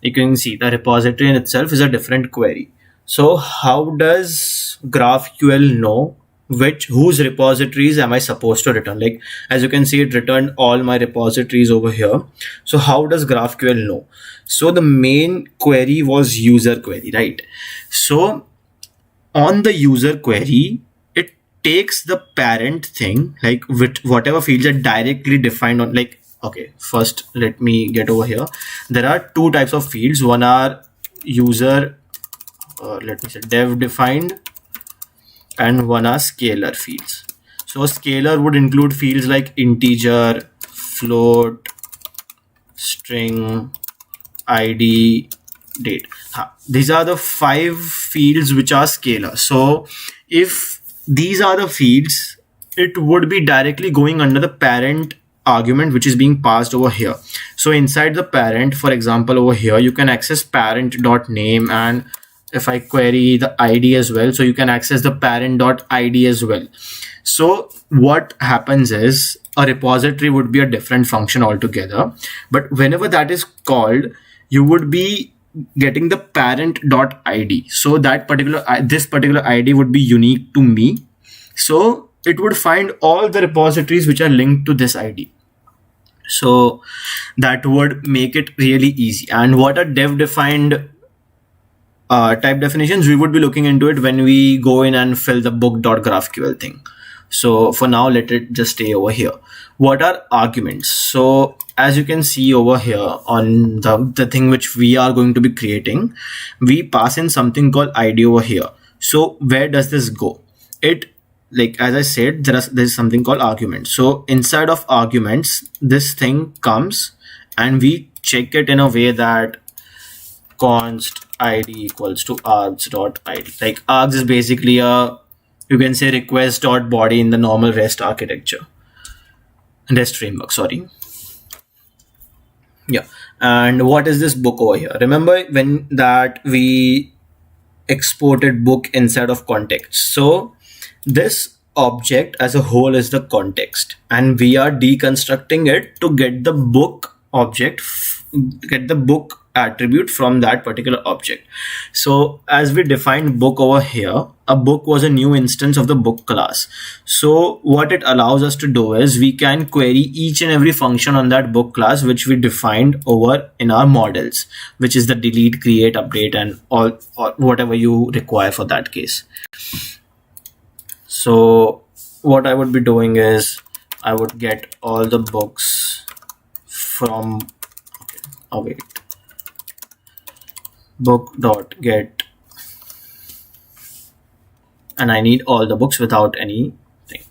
you can see the repository in itself is a different query. So how does GraphQL know whose repositories am I supposed to return? Like as you can see, it returned all my repositories over here. So how does GraphQL know? So the main query was user query, right? So on the user query, it takes the parent thing, like with whatever fields are directly defined on, like, okay, first let me get over here. There are two types of fields. One are user, let me say dev defined, and one are scalar fields. So a scalar would include fields like integer, float, string, id, date. These are the 5 fields which are scalar. So if these are the fields, it would be directly going under the parent argument which is being passed over here. So inside the parent, for example, over here you can access parent.name, and if I query the ID as well, so you can access the parent.id as well. So what happens is a repository would be a different function altogether, but whenever that is called, you would be getting the parent.id. So that this particular ID would be unique to me. So it would find all the repositories which are linked to this ID. So that would make it really easy. And what are dev defined type definitions, we would be looking into it when we go in and fill the book.graphql thing. So for now, let it just stay over here. What are arguments? So as you can see over here on the thing which we are going to be creating, we pass in something called ID over here. So where does this go? It, like as I said, there's something called arguments. So inside of arguments, this thing comes and we check it in a way that const id equals to args.id. Like args is basically you can say request.body in the normal REST architecture, REST framework, sorry. Yeah. And what is this book over here? Remember when that we exported book inside of context. So this object as a whole is the context, and we are deconstructing it to get the book object, get the book attribute from that particular object. So as we defined book over here, a book was a new instance of the book class. So what it allows us to do is we can query each and every function on that book class which we defined over in our models, which is the delete, create, update, and all, or whatever you require for that case. So what I would be doing is I would get all the books from, oh wait, book dot get, and I need all the books without anything.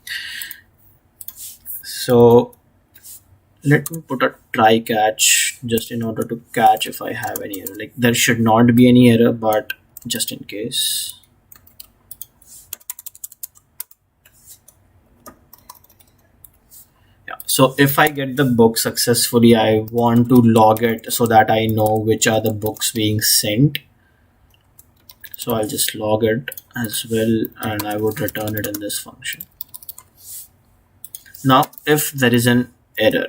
So let me put a try catch just in order to catch if I have any error. Like there should not be any error, but just in case. Yeah. So if I get the book successfully, I want to log it so that I know which are the books being sent. So I'll just log it as well, and I would return it in this function. Now, if there is an error,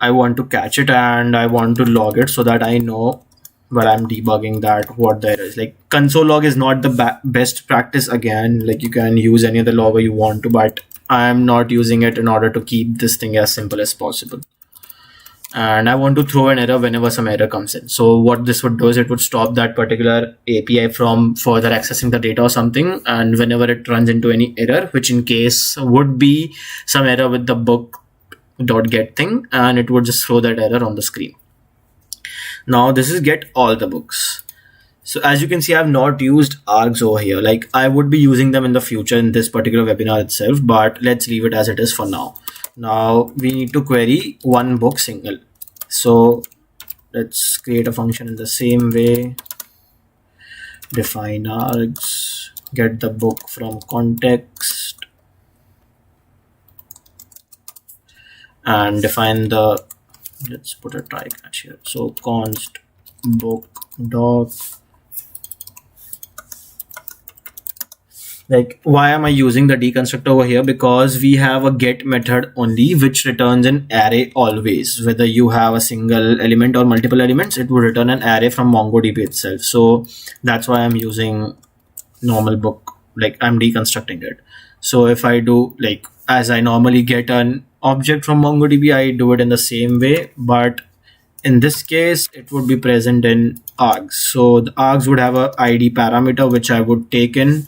I want to catch it and I want to log it so that I know while I'm debugging that what the error is. Like console log is not the best practice again. Like you can use any other logger you want to, but I'm not using it in order to keep this thing as simple as possible. And I want to throw an error whenever some error comes in. So what this would do is it would stop that particular API from further accessing the data or something. And whenever it runs into any error, which in case would be some error with the book.get thing, and it would just throw that error on the screen. Now this is get all the books. So as you can see, I have not used args over here. Like I would be using them in the future in this particular webinar itself, but let's leave it as it is for now. Now we need to query one book single. So let's create a function in the same way. Define args, get the book from context, and define the, let's put a try catch here. So const book dot, like why am I using the deconstructor over here? Because we have a get method only which returns an array always, whether you have a single element or multiple elements, it will return an array from MongoDB itself. So that's why I'm using normal book, like I'm deconstructing it. So if I do like as I normally get an object from MongoDB, I do it in the same way, but in this case it would be present in args. So the args would have a ID parameter which I would take in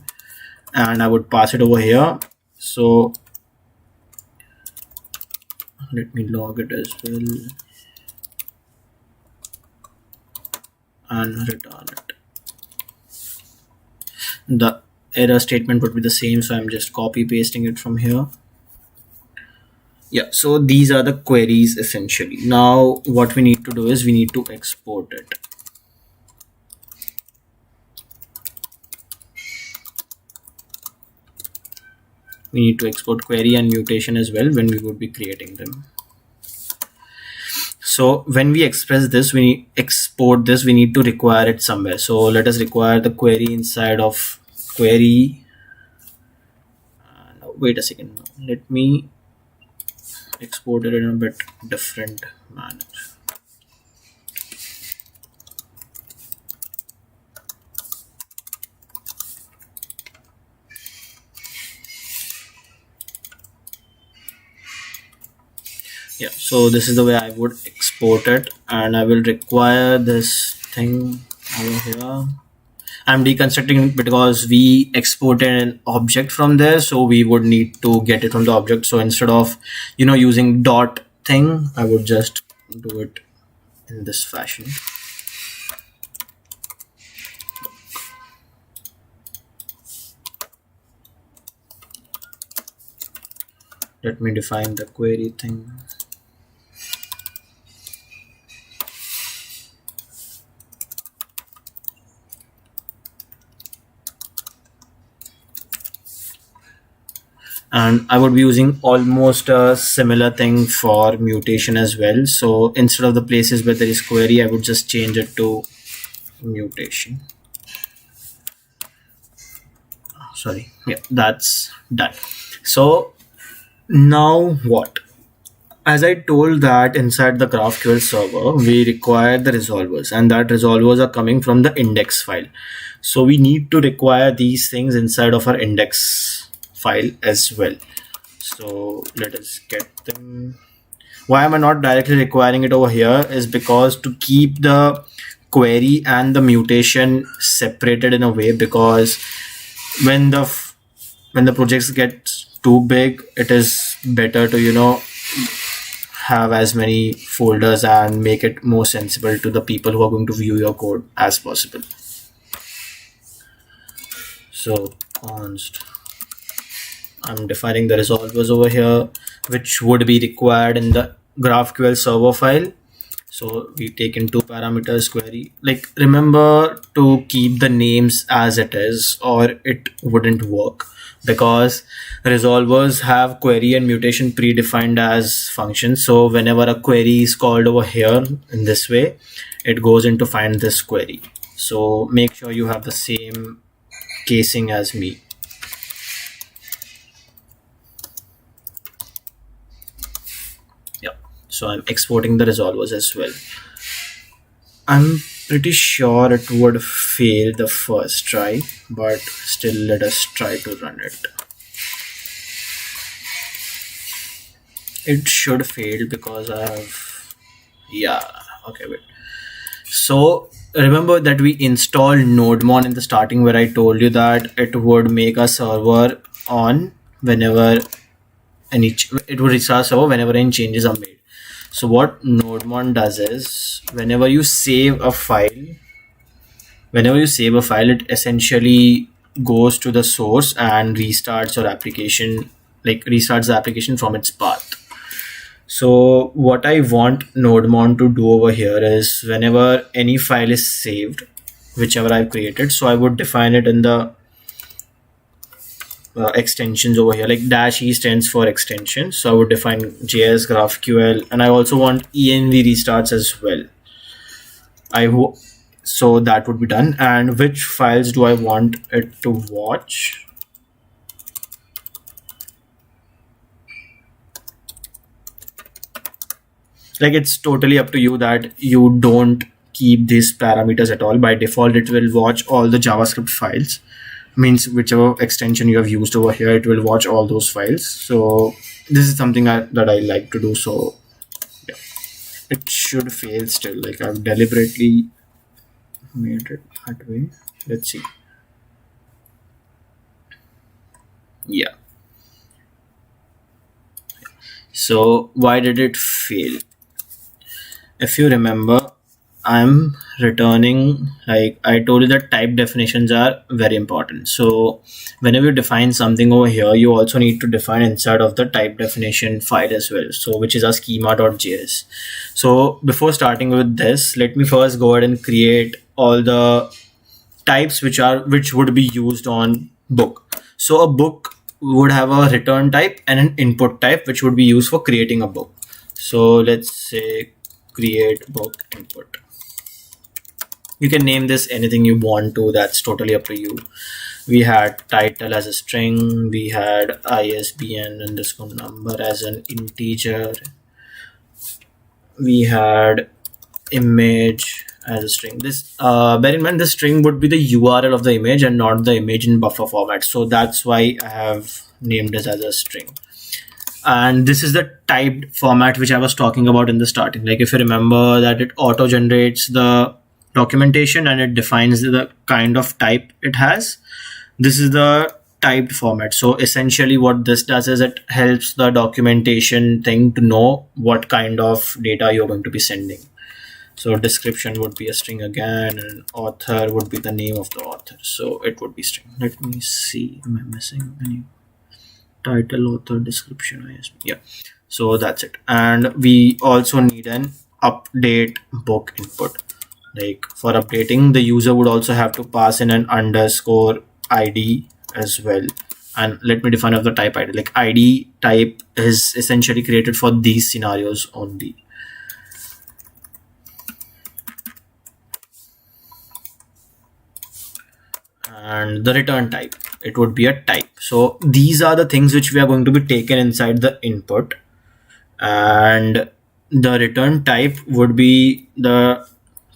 and I would pass it over here. So let me log it as well and return it. The error statement would be the same, so I'm just copy pasting it from here. Yeah, so these are the queries essentially. Now what we need to do is we need to export it. We need to export query and mutation as well when we would be creating them. So when we express this, we export this, we need to require it somewhere. So let us require the query inside of query. Wait a second, let me export it in a bit different manner. Yeah, so this is the way I would export it, and I will require this thing over here. I'm deconstructing it because we exported an object from there, so we would need to get it from the object. So instead of using dot thing, I would just do it in this fashion. Let me define the query thing. And I would be using almost a similar thing for mutation as well. So instead of the places where there is query, I would just change it to mutation. Sorry, yeah, that's done. So now what? As I told that inside the GraphQL server, we require the resolvers, and that resolvers are coming from the index file. So we need to require these things inside of our index file as well. So let us get them. Why am I not directly requiring it over here is because to keep the query and the mutation separated in a way, because when the when the projects get too big, it is better to have as many folders and make it more sensible to the people who are going to view your code as possible. So const, I'm defining the resolvers over here, which would be required in the GraphQL server file. So we take in two parameters query. Like, remember to keep the names as it is, or it wouldn't work, because resolvers have query and mutation predefined as functions. So whenever a query is called over here in this way, it goes into find this query. So make sure you have the same casing as me. Yeah. So I'm exporting the resolvers as well. I'm pretty sure it would fail the first try, but still let us try to run it. It should fail because I have, yeah, okay, wait. So remember that we installed NodeMon in the starting, where I told you that it would make a server on whenever it would restart server whenever any changes are made. So what NodeMon does is, whenever you save a file, it essentially goes to the source and restarts your application, like restarts the application from its path. So what I want NodeMon to do over here is, whenever any file is saved, whichever I've created, so I would define it in the extensions over here, like -e stands for extension. So I would define JS GraphQL, and I also want env restarts as well. So that would be done. And which files do I want it to watch? Like, it's totally up to you that you don't keep these parameters at all. By default, it will watch all the JavaScript files. Means whichever extension you have used over here, it will watch all those files. So this is something that I like to do. So yeah, it should fail still. Like, I've deliberately made it that way. Let's see. Yeah. So why did it fail? If you remember, I'm returning, like I told you, that type definitions are very important. So whenever you define something over here, you also need to define inside of the type definition file as well. So which is our schema.js. So before starting with this, let me first go ahead and create all the types which would be used on book. So a book would have a return type and an input type, which would be used for creating a book. So let's say create book input. You can name this anything you want to, that's totally up to you. We had title as a string, we had ISBN underscore number as an integer, we had image as a string. This bear in mind, the string would be the URL of the image and not the image in buffer format. So that's why I have named this as a string. And this is the typed format which I was talking about in the starting. Like, if you remember that it auto generates the documentation and it defines the kind of type it has. This is the typed format. So essentially what this does is it helps the documentation thing to know what kind of data you're going to be sending. So description would be a string again, and author would be the name of the author. So it would be string. Let me see, am I missing any? Title, author, description, ISBN. Yeah. So that's it. And we also need an update book input. Like, for updating, the user would also have to pass in an underscore ID as well. And let me define of the type ID. Like, ID type is essentially created for these scenarios only. And the return type, it would be a type. So these are the things which we are going to be taken inside the input, and the return type would be the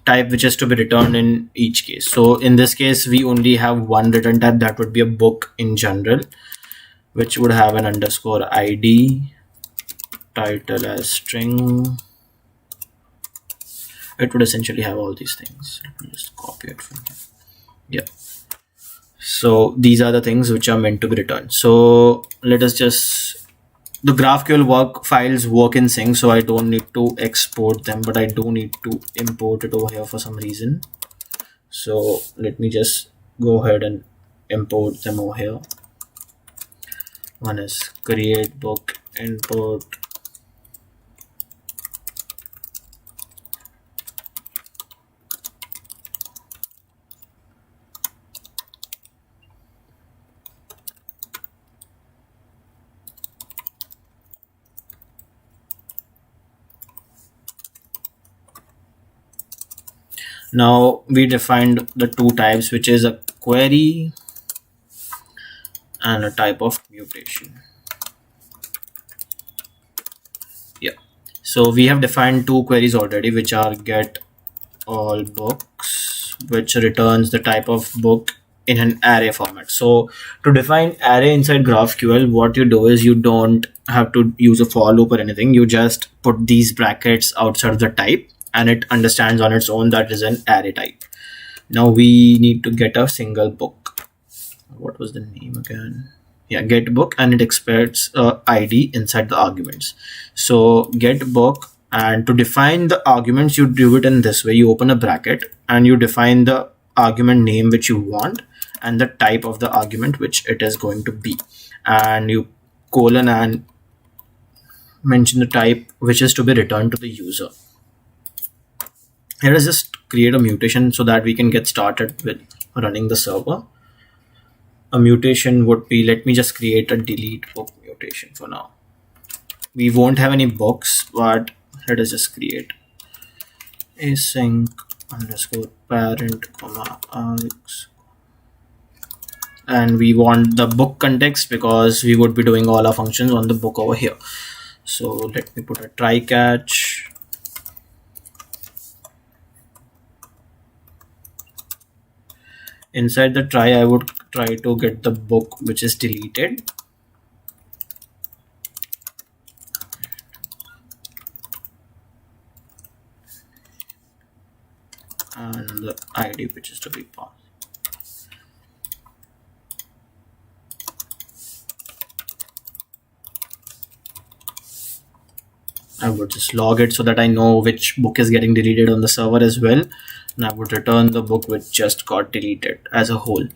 type which is to be returned in each case. So in this case, we only have one return type, that would be a book in general, which would have an underscore ID, title as string. It would essentially have all these things. Let me just copy it from here. Yeah. So these are the things which are meant to be returned. So let us just, the GraphQL work files work in sync, so I don't need to export them, but I do need to import it over here for some reason. So let me just go ahead and import them over here. One is create book import. Now we defined the two types, which is a query and a type of mutation. Yeah. So we have defined two queries already, which are get all books, which returns the type of book in an array format. So to define array inside GraphQL, what you do is you don't have to use a for loop or anything. You just put these brackets outside of the type and it understands on its own that is an array type. Now we need to get a single book. What was the name again? Yeah, get book, and it expects ID inside the arguments. So get book, and to define the arguments, you do it in this way. You open a bracket and you define the argument name which you want and the type of the argument which it is going to be, and you colon and mention the type which is to be returned to the user. Let us just create a mutation so that we can get started with running the server. A mutation would be, let me just create a delete book mutation for now. We won't have any books, but let us just create async underscore parent comma args, and we want the book context because we would be doing all our functions on the book over here. So let me put a try catch. Inside the try, I would try to get the book which is deleted, and the ID which is to be passed. I would just log it so that I know which book is getting deleted on the server as well. And I would return the book which just got deleted as a whole.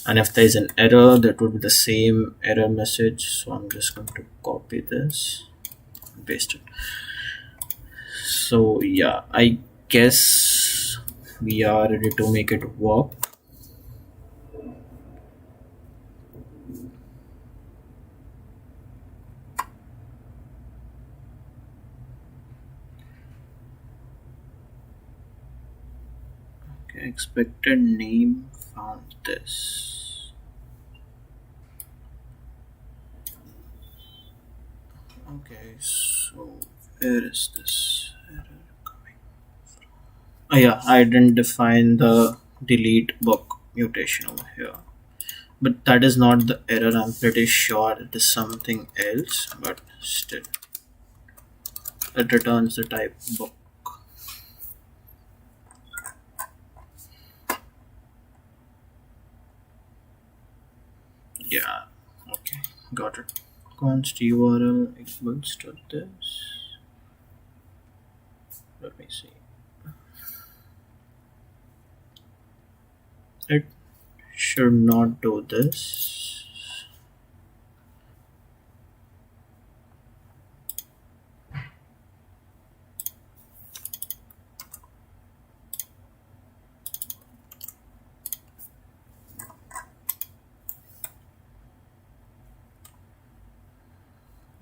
And if there is an error, that would be the same error message. So I'm just going to copy this and paste it. So yeah, I guess we are ready to make it work. Okay, expected name found this. Okay, so where is this error coming from? Oh yeah, I didn't define the delete book mutation over here, but that is not the error. I'm pretty sure it is something else, but still it returns the type book. Yeah, okay, got it. Const URL equals to this. Let me see. It should not do this.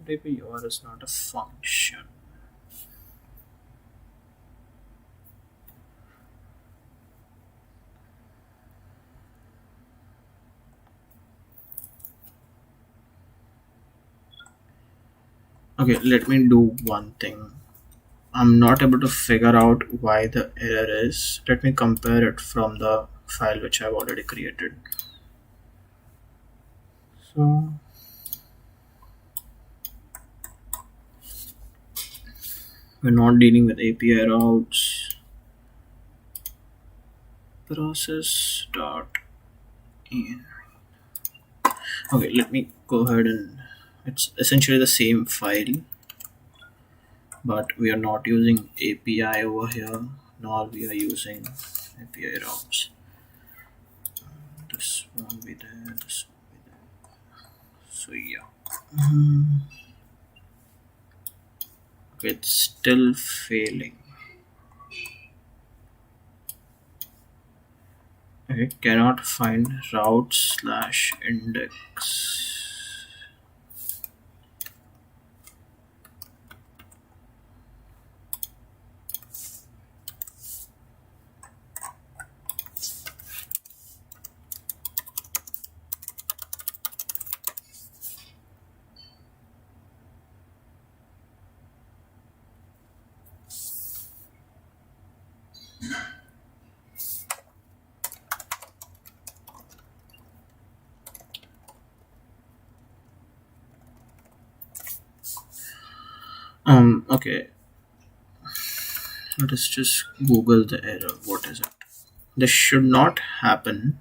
Maybe URL is not a function. Okay, let me do one thing. I'm not able to figure out why the error is. Let me compare it from the file which I've already created. So we're not dealing with API routes. Process dot in. Okay, let me go ahead and it's essentially the same file, but we are not using API over here, nor we are using API routes. This won't be there, this won't be there. So yeah. Okay, it's still failing. Okay, cannot find route/index. Okay, let us just Google the error. What is it? This should not happen.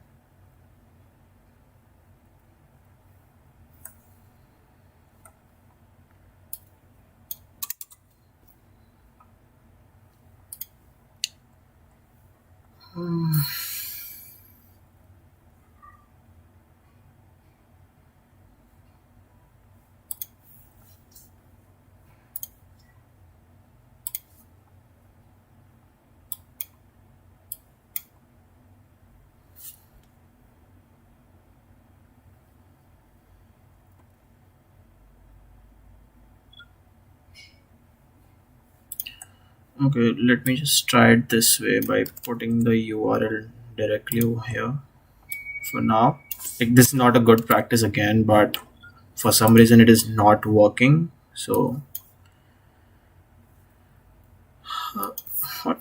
Okay, let me just try it this way by putting the URL directly over here for now. Like, this is not a good practice again, but for some reason it is not working. So what?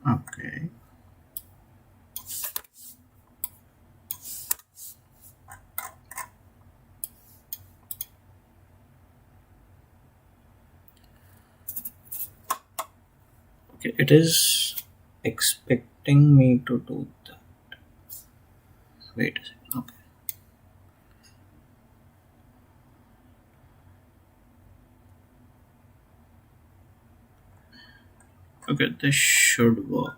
Okay. Okay, it is expecting me to do that. Wait a second. Okay. Okay, this should work.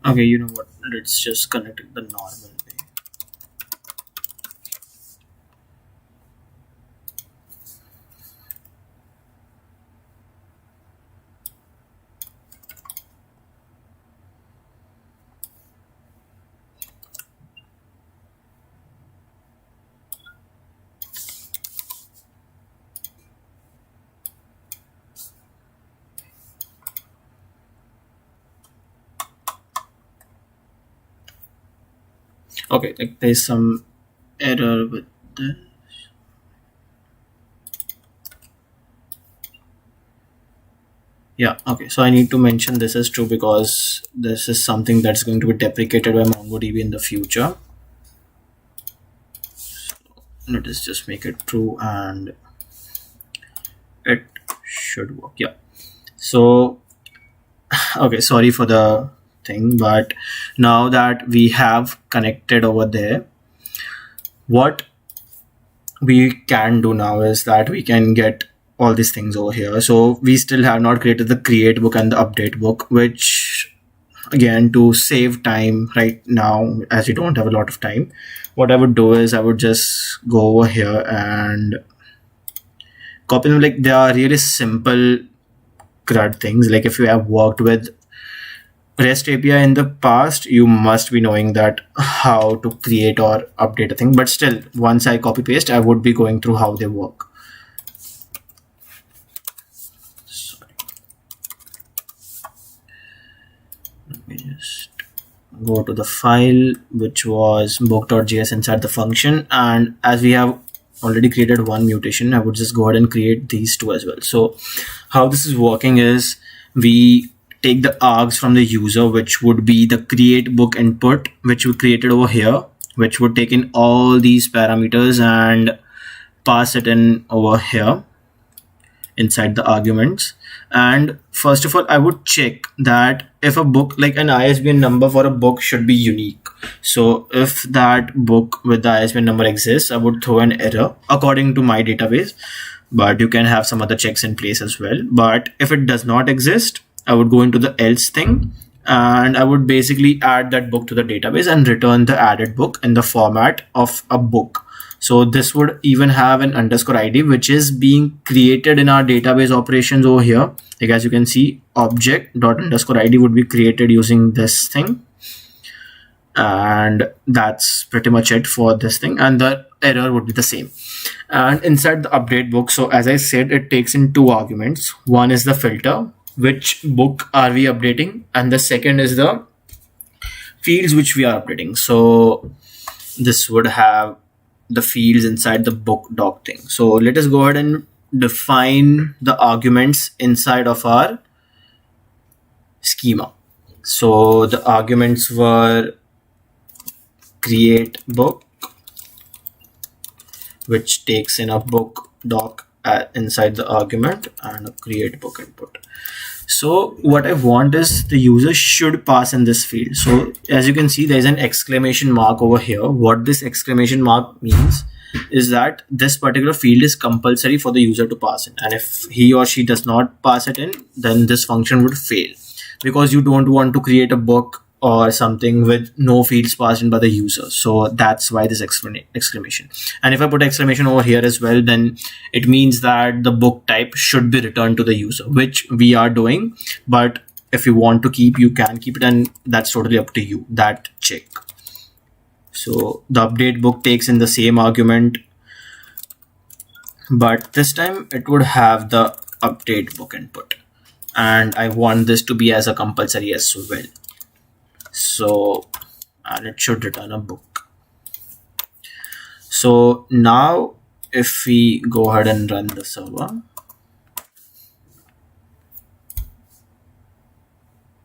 Okay, you know what? Let's just connect it the normal way. Okay, like there's some error with this. Yeah, okay. So I need to mention this is true because this is something that's going to be deprecated by MongoDB in the future. So let us just make it true and it should work. Yeah. So, okay, sorry for the thing, but now that we have connected over there, what we can do now is that we can get all these things over here. So we still have not created the create book and the update book, which again, to save time right now, as we don't have a lot of time, what I would do is I would just go over here and copy them. Like, they are really simple CRUD things. Like, if you have worked with REST API in the past, you must be knowing that how to create or update a thing. But still, once I copy paste, I would be going through how they work. So just go to the file which was book.js inside the function, and as we have already created one mutation, I would just go ahead and create these two as well. So how this is working is we take the args from the user, which would be the create book input, which we created over here, which would take in all these parameters and pass it in over here inside the arguments. And first of all, I would check that if a book, like an ISBN number for a book, should be unique. So if that book with the ISBN number exists, I would throw an error according to my database, but you can have some other checks in place as well. But if it does not exist, I would go into the else thing, and I would basically add that book to the database and return the added book in the format of a book. So this would even have an underscore ID, which is being created in our database operations over here. Like as you can see, object dot underscore ID would be created using this thing. And that's pretty much it for this thing. And the error would be the same. And inside the update book, so as I said, it takes in two arguments. One is the filter, which book are we updating? And the second is the fields which we are updating. So this would have the fields inside the book doc thing. So let us go ahead and define the arguments inside of our schema. So the arguments were create book, which takes in a book doc inside the argument, and a create book input. So what I want is the user should pass in this field. So as you can see, there's an exclamation mark over here. What this exclamation mark means is that this particular field is compulsory for the user to pass in. And if he or she does not pass it in, then this function would fail, because you don't want to create a book or something with no fields passed in by the user. So that's why this exclamation. And if I put exclamation over here as well, then it means that the book type should be returned to the user, which we are doing. But if you want to keep, you can keep it, and that's totally up to you, that check. So the update book takes in the same argument, but this time it would have the update book input, and I want this to be as a compulsory as well. So, and it should return a book. So now if we go ahead and run the server,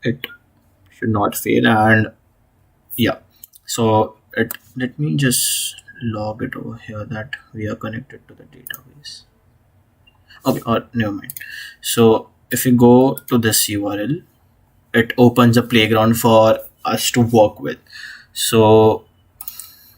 it should not fail. And yeah, so let me just log it over here that we are connected to the database. Okay, or never mind. So if we go to this URL, it opens a playground for us to work with. So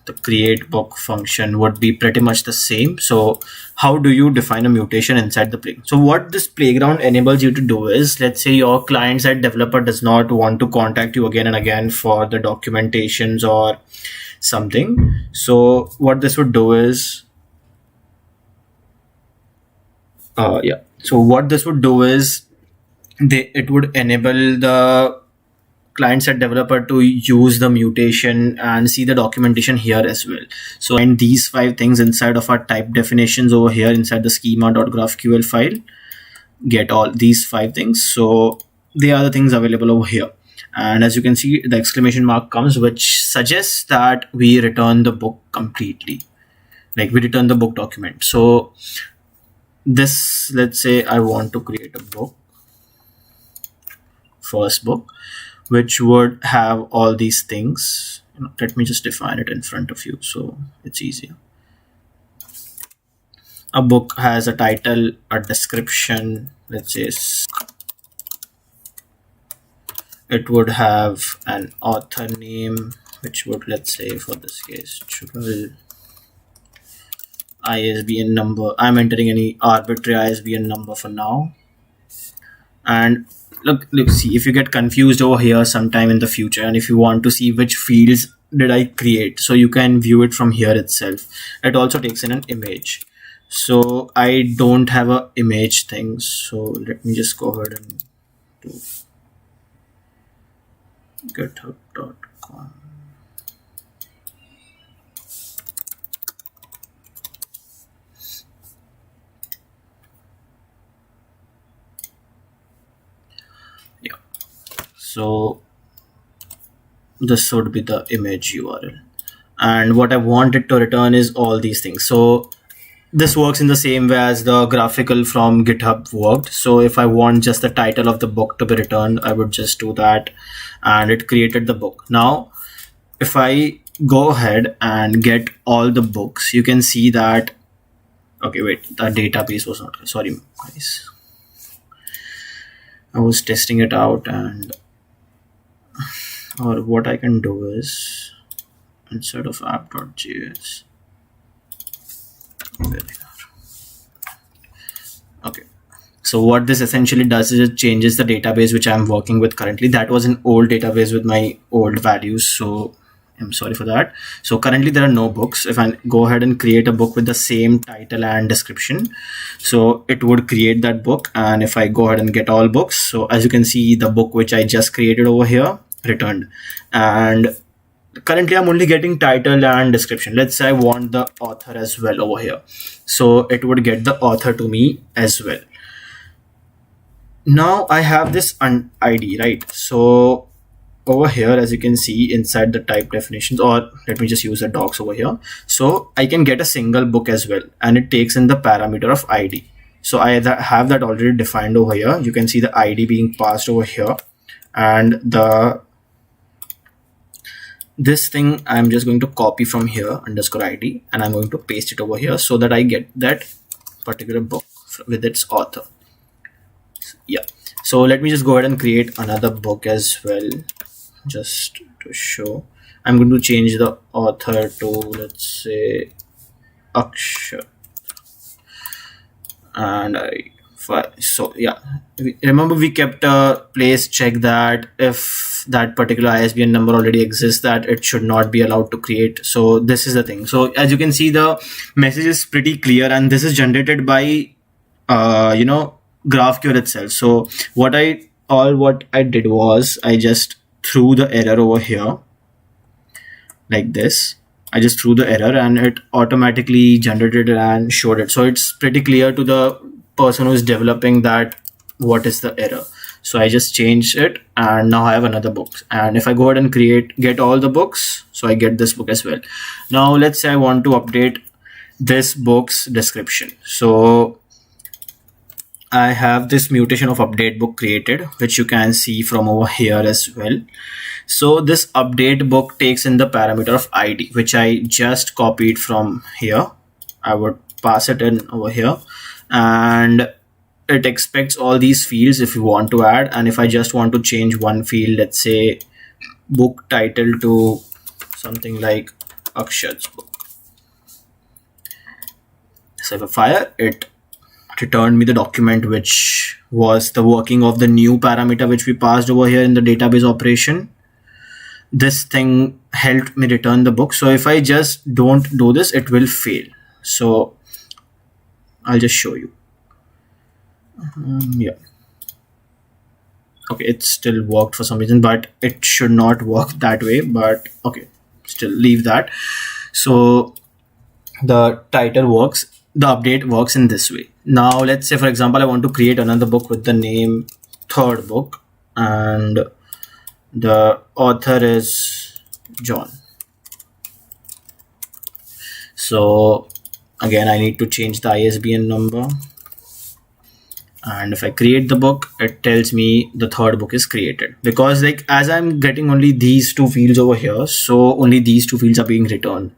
the create book function would be pretty much the same. So how do you define a mutation inside the playground? So what this playground enables you to do is, let's say your client side developer does not want to contact you again and again for the documentations or something. So what this would do is, so what this would do is, it would enable the client-side developer to use the mutation and see the documentation here as well. So, and these 5 things inside of our type definitions over here inside the schema.graphql file, get all these 5 things. So they are the things available over here. And as you can see, the exclamation mark comes, which suggests that we return the book completely, like we return the book document. So this, let's say I want to create a book, first book, which would have all these things. Let me just define it in front of you so it's easier. A book has a title, a description, let's say it would have an author name, which would, let's say for this case, ISBN number. I'm entering any arbitrary ISBN number for now. And look, see, if you get confused over here sometime in the future, and if you want to see which fields did I create, so you can view it from here itself. It also takes in an image. So I don't have a image thing. So let me just go ahead and do github.com. So this would be the image URL. And what I wanted to return is all these things. So this works in the same way as the Graphql from GitHub worked. So if I want just the title of the book to be returned, I would just do that, and it created the book. Now, if I go ahead and get all the books, you can see that, okay, wait, the database was not, sorry guys. I was testing it out, and or what I can do is, instead of app.js, okay, so what this essentially does is it changes the database which I'm working with currently. That was an old database with my old values, so I'm sorry for that. So currently there are no books. If I go ahead and create a book with the same title and description, so it would create that book. And if I go ahead and get all books, so as you can see, the book which I just created over here returned. And currently I'm only getting title and description. Let's say I want the author as well over here, so it would get the author to me as well. Now I have this ID, right? So over here, as you can see inside the type definitions, or let me just use the docs over here. So I can get a single book as well, and it takes in the parameter of ID. So I have that already defined over here. You can see the ID being passed over here, and this thing I'm just going to copy from here, _ID, and I'm going to paste it over here so that I get that particular book with its author. Yeah, so let me just go ahead and create another book as well, just to show. I'm going to change the author to, let's say, Akshar, and so yeah, remember we kept a place check that if that particular ISBN number already exists, that it should not be allowed to create. So this is the thing. So as you can see, the message is pretty clear, and this is generated by GraphQL itself. So what I did was I just threw the error over here like this. I just threw the error and it automatically generated it and showed it. So it's pretty clear to the person who is developing that what is the error. So I just changed it, and now I have another book. And if I go ahead and get all the books, so I get this book as well. Now let's say I want to update this book's description. So I have this mutation of update book created, which you can see from over here as well. So this update book takes in the parameter of ID, which I just copied from here. I would pass it in over here, and it expects all these fields if you want to add. And if I just want to change one field, let's say book title to something like Akshar's book. So if I fire it, returned me the document which was the working of the new parameter which we passed over here in the database operation. This thing helped me return the book. So if I just don't do this, it will fail. So I'll just show you. Yeah, okay, it still worked for some reason, but it should not work that way, but okay, still leave that. So the title works, the update works in this way. Now let's say, for example, I want to create another book with the name third book, and the author is John. So again, I need to change the ISBN number, and if I create the book, it tells me the third book is created, because like as I'm getting only these two fields over here, so only these two fields are being returned.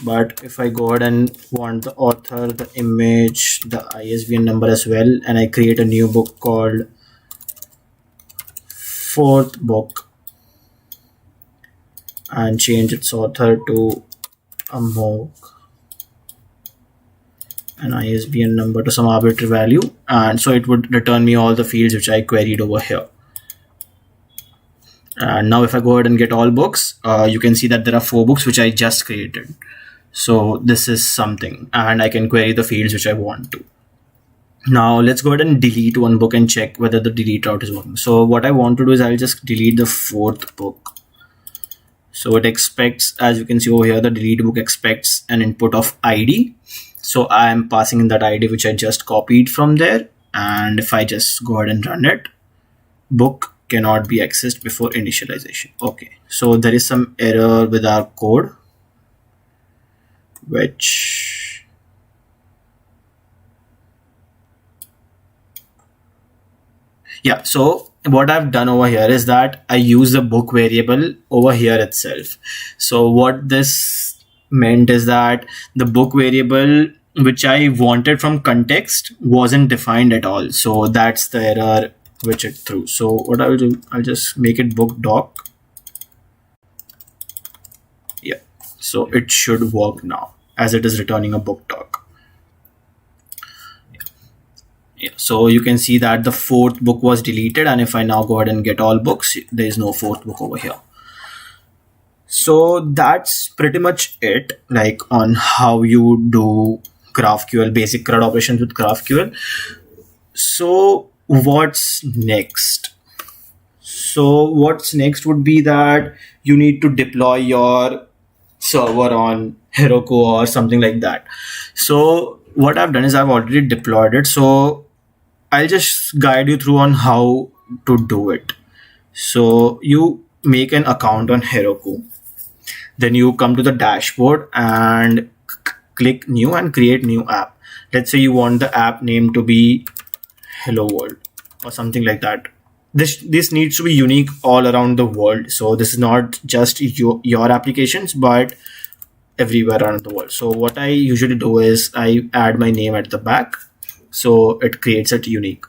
But if I go ahead and want the author, the image, the ISBN number as well, and I create a new book called fourth book and change its author to Amok, an ISBN number to some arbitrary value, and so it would return me all the fields which I queried over here. And now if I go ahead and get all books, you can see that there are 4 books which I just created. So this is something, and I can query the fields which I want to. Now let's go ahead and delete one book and check whether the delete route is working. So what I want to do is I'll just delete the 4th book. So it expects, as you can see over here, the delete book expects an input of ID. So I am passing in that ID which I just copied from there, and if I just go ahead and run it, book cannot be accessed before initialization. Okay, so there is some error with our code, which yeah, so what I've done over here is that I use the book variable over here itself. So what this meant is that the book variable which I wanted from context wasn't defined at all. So that's the error which it threw. So what I'll do, I'll just make it book doc. Yeah, so it should work now as it is returning a book doc. Yeah, so you can see that the fourth book was deleted, and if I now go ahead and get all books, there is no fourth book over here. So that's pretty much it, like on how you do GraphQL, basic CRUD operations with GraphQL. So what's next? So what's next would be that you need to deploy your server on Heroku or something like that. So what I've done is I've already deployed it. So I'll just guide you through on how to do it. So you make an account on Heroku. Then you come to the dashboard and click new and create new app. Let's say you want the app name to be Hello World or something like that. This needs to be unique all around the world. So this is not just your applications, but everywhere around the world. So what I usually do is I add my name at the back. So it creates it unique.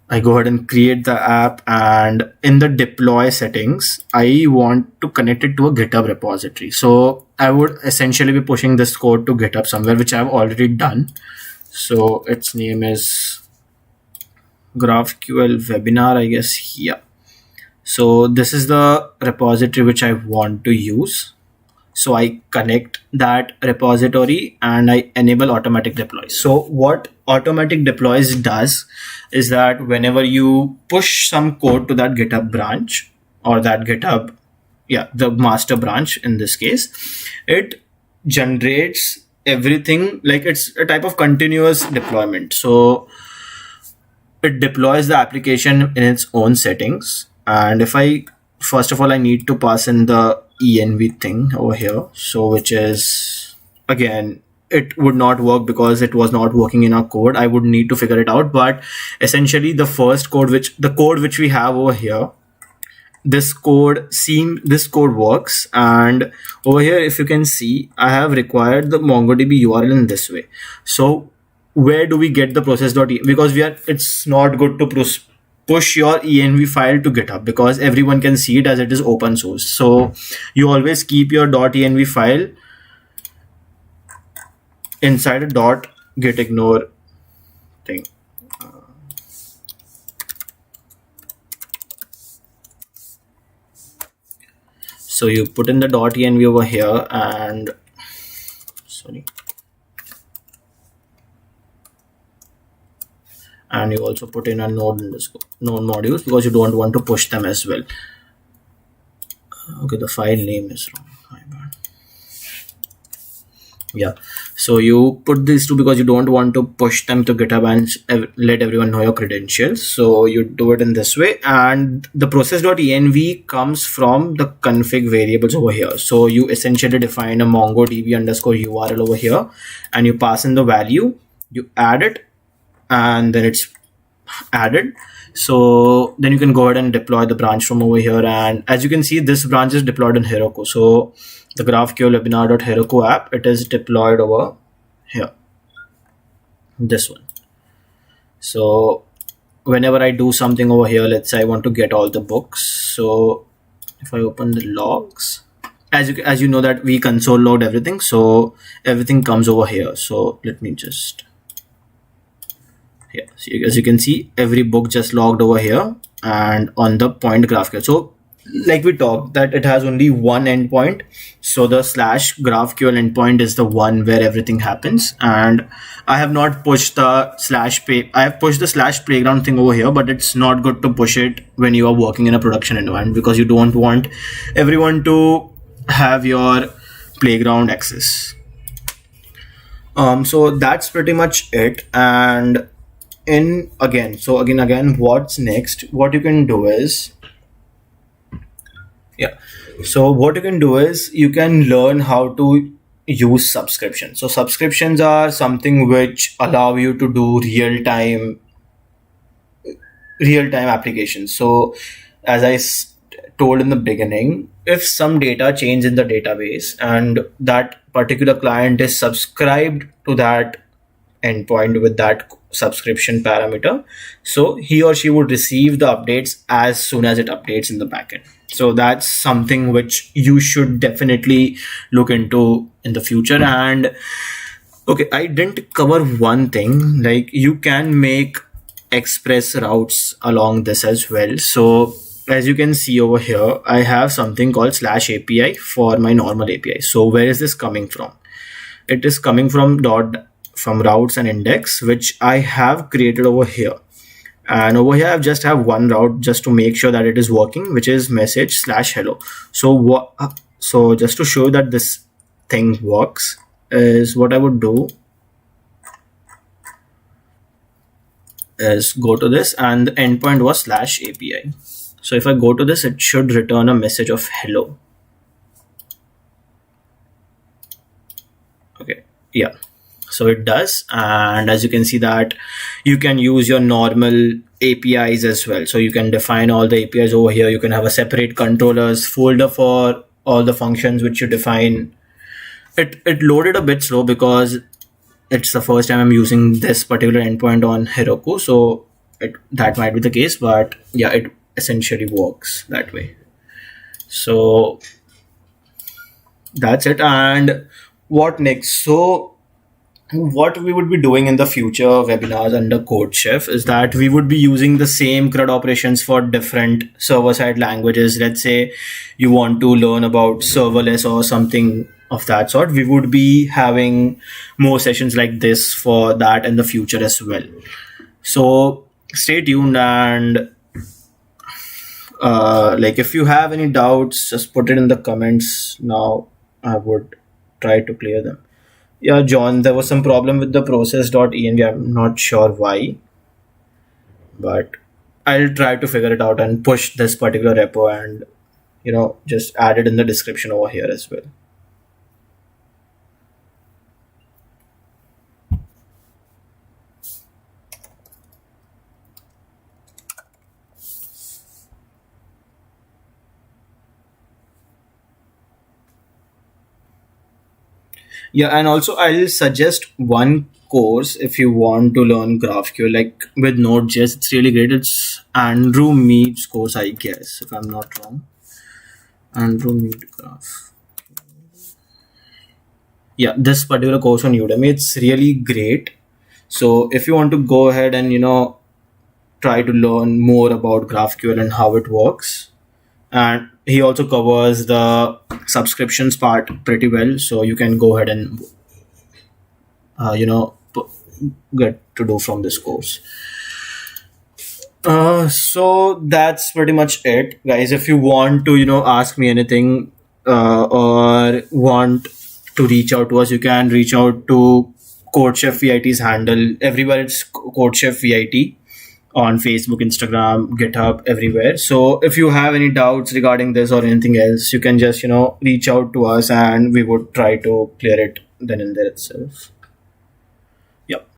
I go ahead and create the app, and in the deploy settings, I want to connect it to a GitHub repository. So I would essentially be pushing this code to GitHub somewhere, which I've already done. So its name is GraphQL webinar, I guess here. So this is the repository which I want to use. So I connect that repository and I enable automatic deploys. So what automatic deploys does is that whenever you push some code to that GitHub branch or that GitHub, the master branch in this case, it generates everything, like it's a type of continuous deployment. So it deploys the application in its own settings. And if I, first of all, I need to pass in the env thing over here, so which is, again, it would not work because it was not working in our code. I would need to figure it out, but essentially the code which we have over here, this code works. And over here, if you can see, I have required the MongoDB URL in this way. So where do we get the process.env? Because it's not good to push your env file to GitHub because everyone can see it as it is open source. So you always keep your .env file inside a .gitignore thing. So you put in the .env over here, and and you also put in a node modules because you don't want to push them as well. Okay, the file name is wrong. Yeah, so you put these two because you don't want to push them to GitHub and let everyone know your credentials. So you do it in this way, and the process.env comes from the config variables over here. So you essentially define a mongodb _URL over here, and you pass in the value, you add it, and then it's added. So then you can go ahead and deploy the branch from over here. And as you can see, this branch is deployed in Heroku. So the GraphQL webinar.heroku app, it is deployed over here, this one. So whenever I do something over here, let's say I want to get all the books. So if I open the logs, as you know that we console logged everything, so everything comes over here. So let me just, so as you can see, every book just logged over here and on the point GraphQL. So like we talked, that it has only one endpoint. So the /GraphQL endpoint is the one where everything happens. And I have not pushed the I have pushed the /playground thing over here, but it's not good to push it when you are working in a production environment because you don't want everyone to have your playground access. So that's pretty much it. And in again, so again, what's next? What you can do is, yeah. So what you can do is you can learn how to use subscriptions. So subscriptions are something which allow you to do real time applications. So as told in the beginning, if some data change in the database and that particular client is subscribed to that endpoint with that subscription parameter, so he or she would receive the updates as soon as it updates in the backend. So that's something which you should definitely look into in the future. And okay, I didn't cover one thing, like you can make express routes along this as well. So as you can see over here, I have something called /API for my normal API. So where is this coming from? It is coming from routes and index, which I have created over here. And over here, I just have one route just to make sure that it is working, which is message/hello. So just to show that this thing works, is what I would do is go to this, and the endpoint was /API. So if I go to this, it should return a message of hello. Okay, yeah. So it does, and as you can see that you can use your normal APIs as well. So you can define all the APIs over here. You can have a separate controllers folder for all the functions which you define. It loaded a bit slow because it's the first time I'm using this particular endpoint on Heroku, so that might be the case, but yeah, it essentially works that way. So that's it. And what next? So what we would be doing in the future webinars under CodeChef is that we would be using the same CRUD operations for different server-side languages. Let's say you want to learn about serverless or something of that sort. We would be having more sessions like this for that in the future as well. So stay tuned, and like if you have any doubts, just put it in the comments. Now I would try to clear them. Yeah, John, there was some problem with the process.env. I'm not sure why, but I'll try to figure it out and push this particular repo and, just add it in the description over here as well. Yeah, and also I'll suggest one course if you want to learn GraphQL, like with Node.js. It's really great. It's Andrew Mead's course, I guess, if I'm not wrong. Andrew Mead Graph. Yeah, this particular course on Udemy, it's really great. So if you want to go ahead and, try to learn more about GraphQL and how it works, and he also covers the subscriptions part pretty well, so you can go ahead and get to do from this course. So that's pretty much it, guys. If you want to ask me anything or want to reach out to us, you can reach out to CodeChef-VIT's handle. Everywhere it's CodeChef-VIT, on Facebook, Instagram, GitHub, everywhere. So if you have any doubts regarding this or anything else, you can just, reach out to us and we would try to clear it then and there itself. Yep.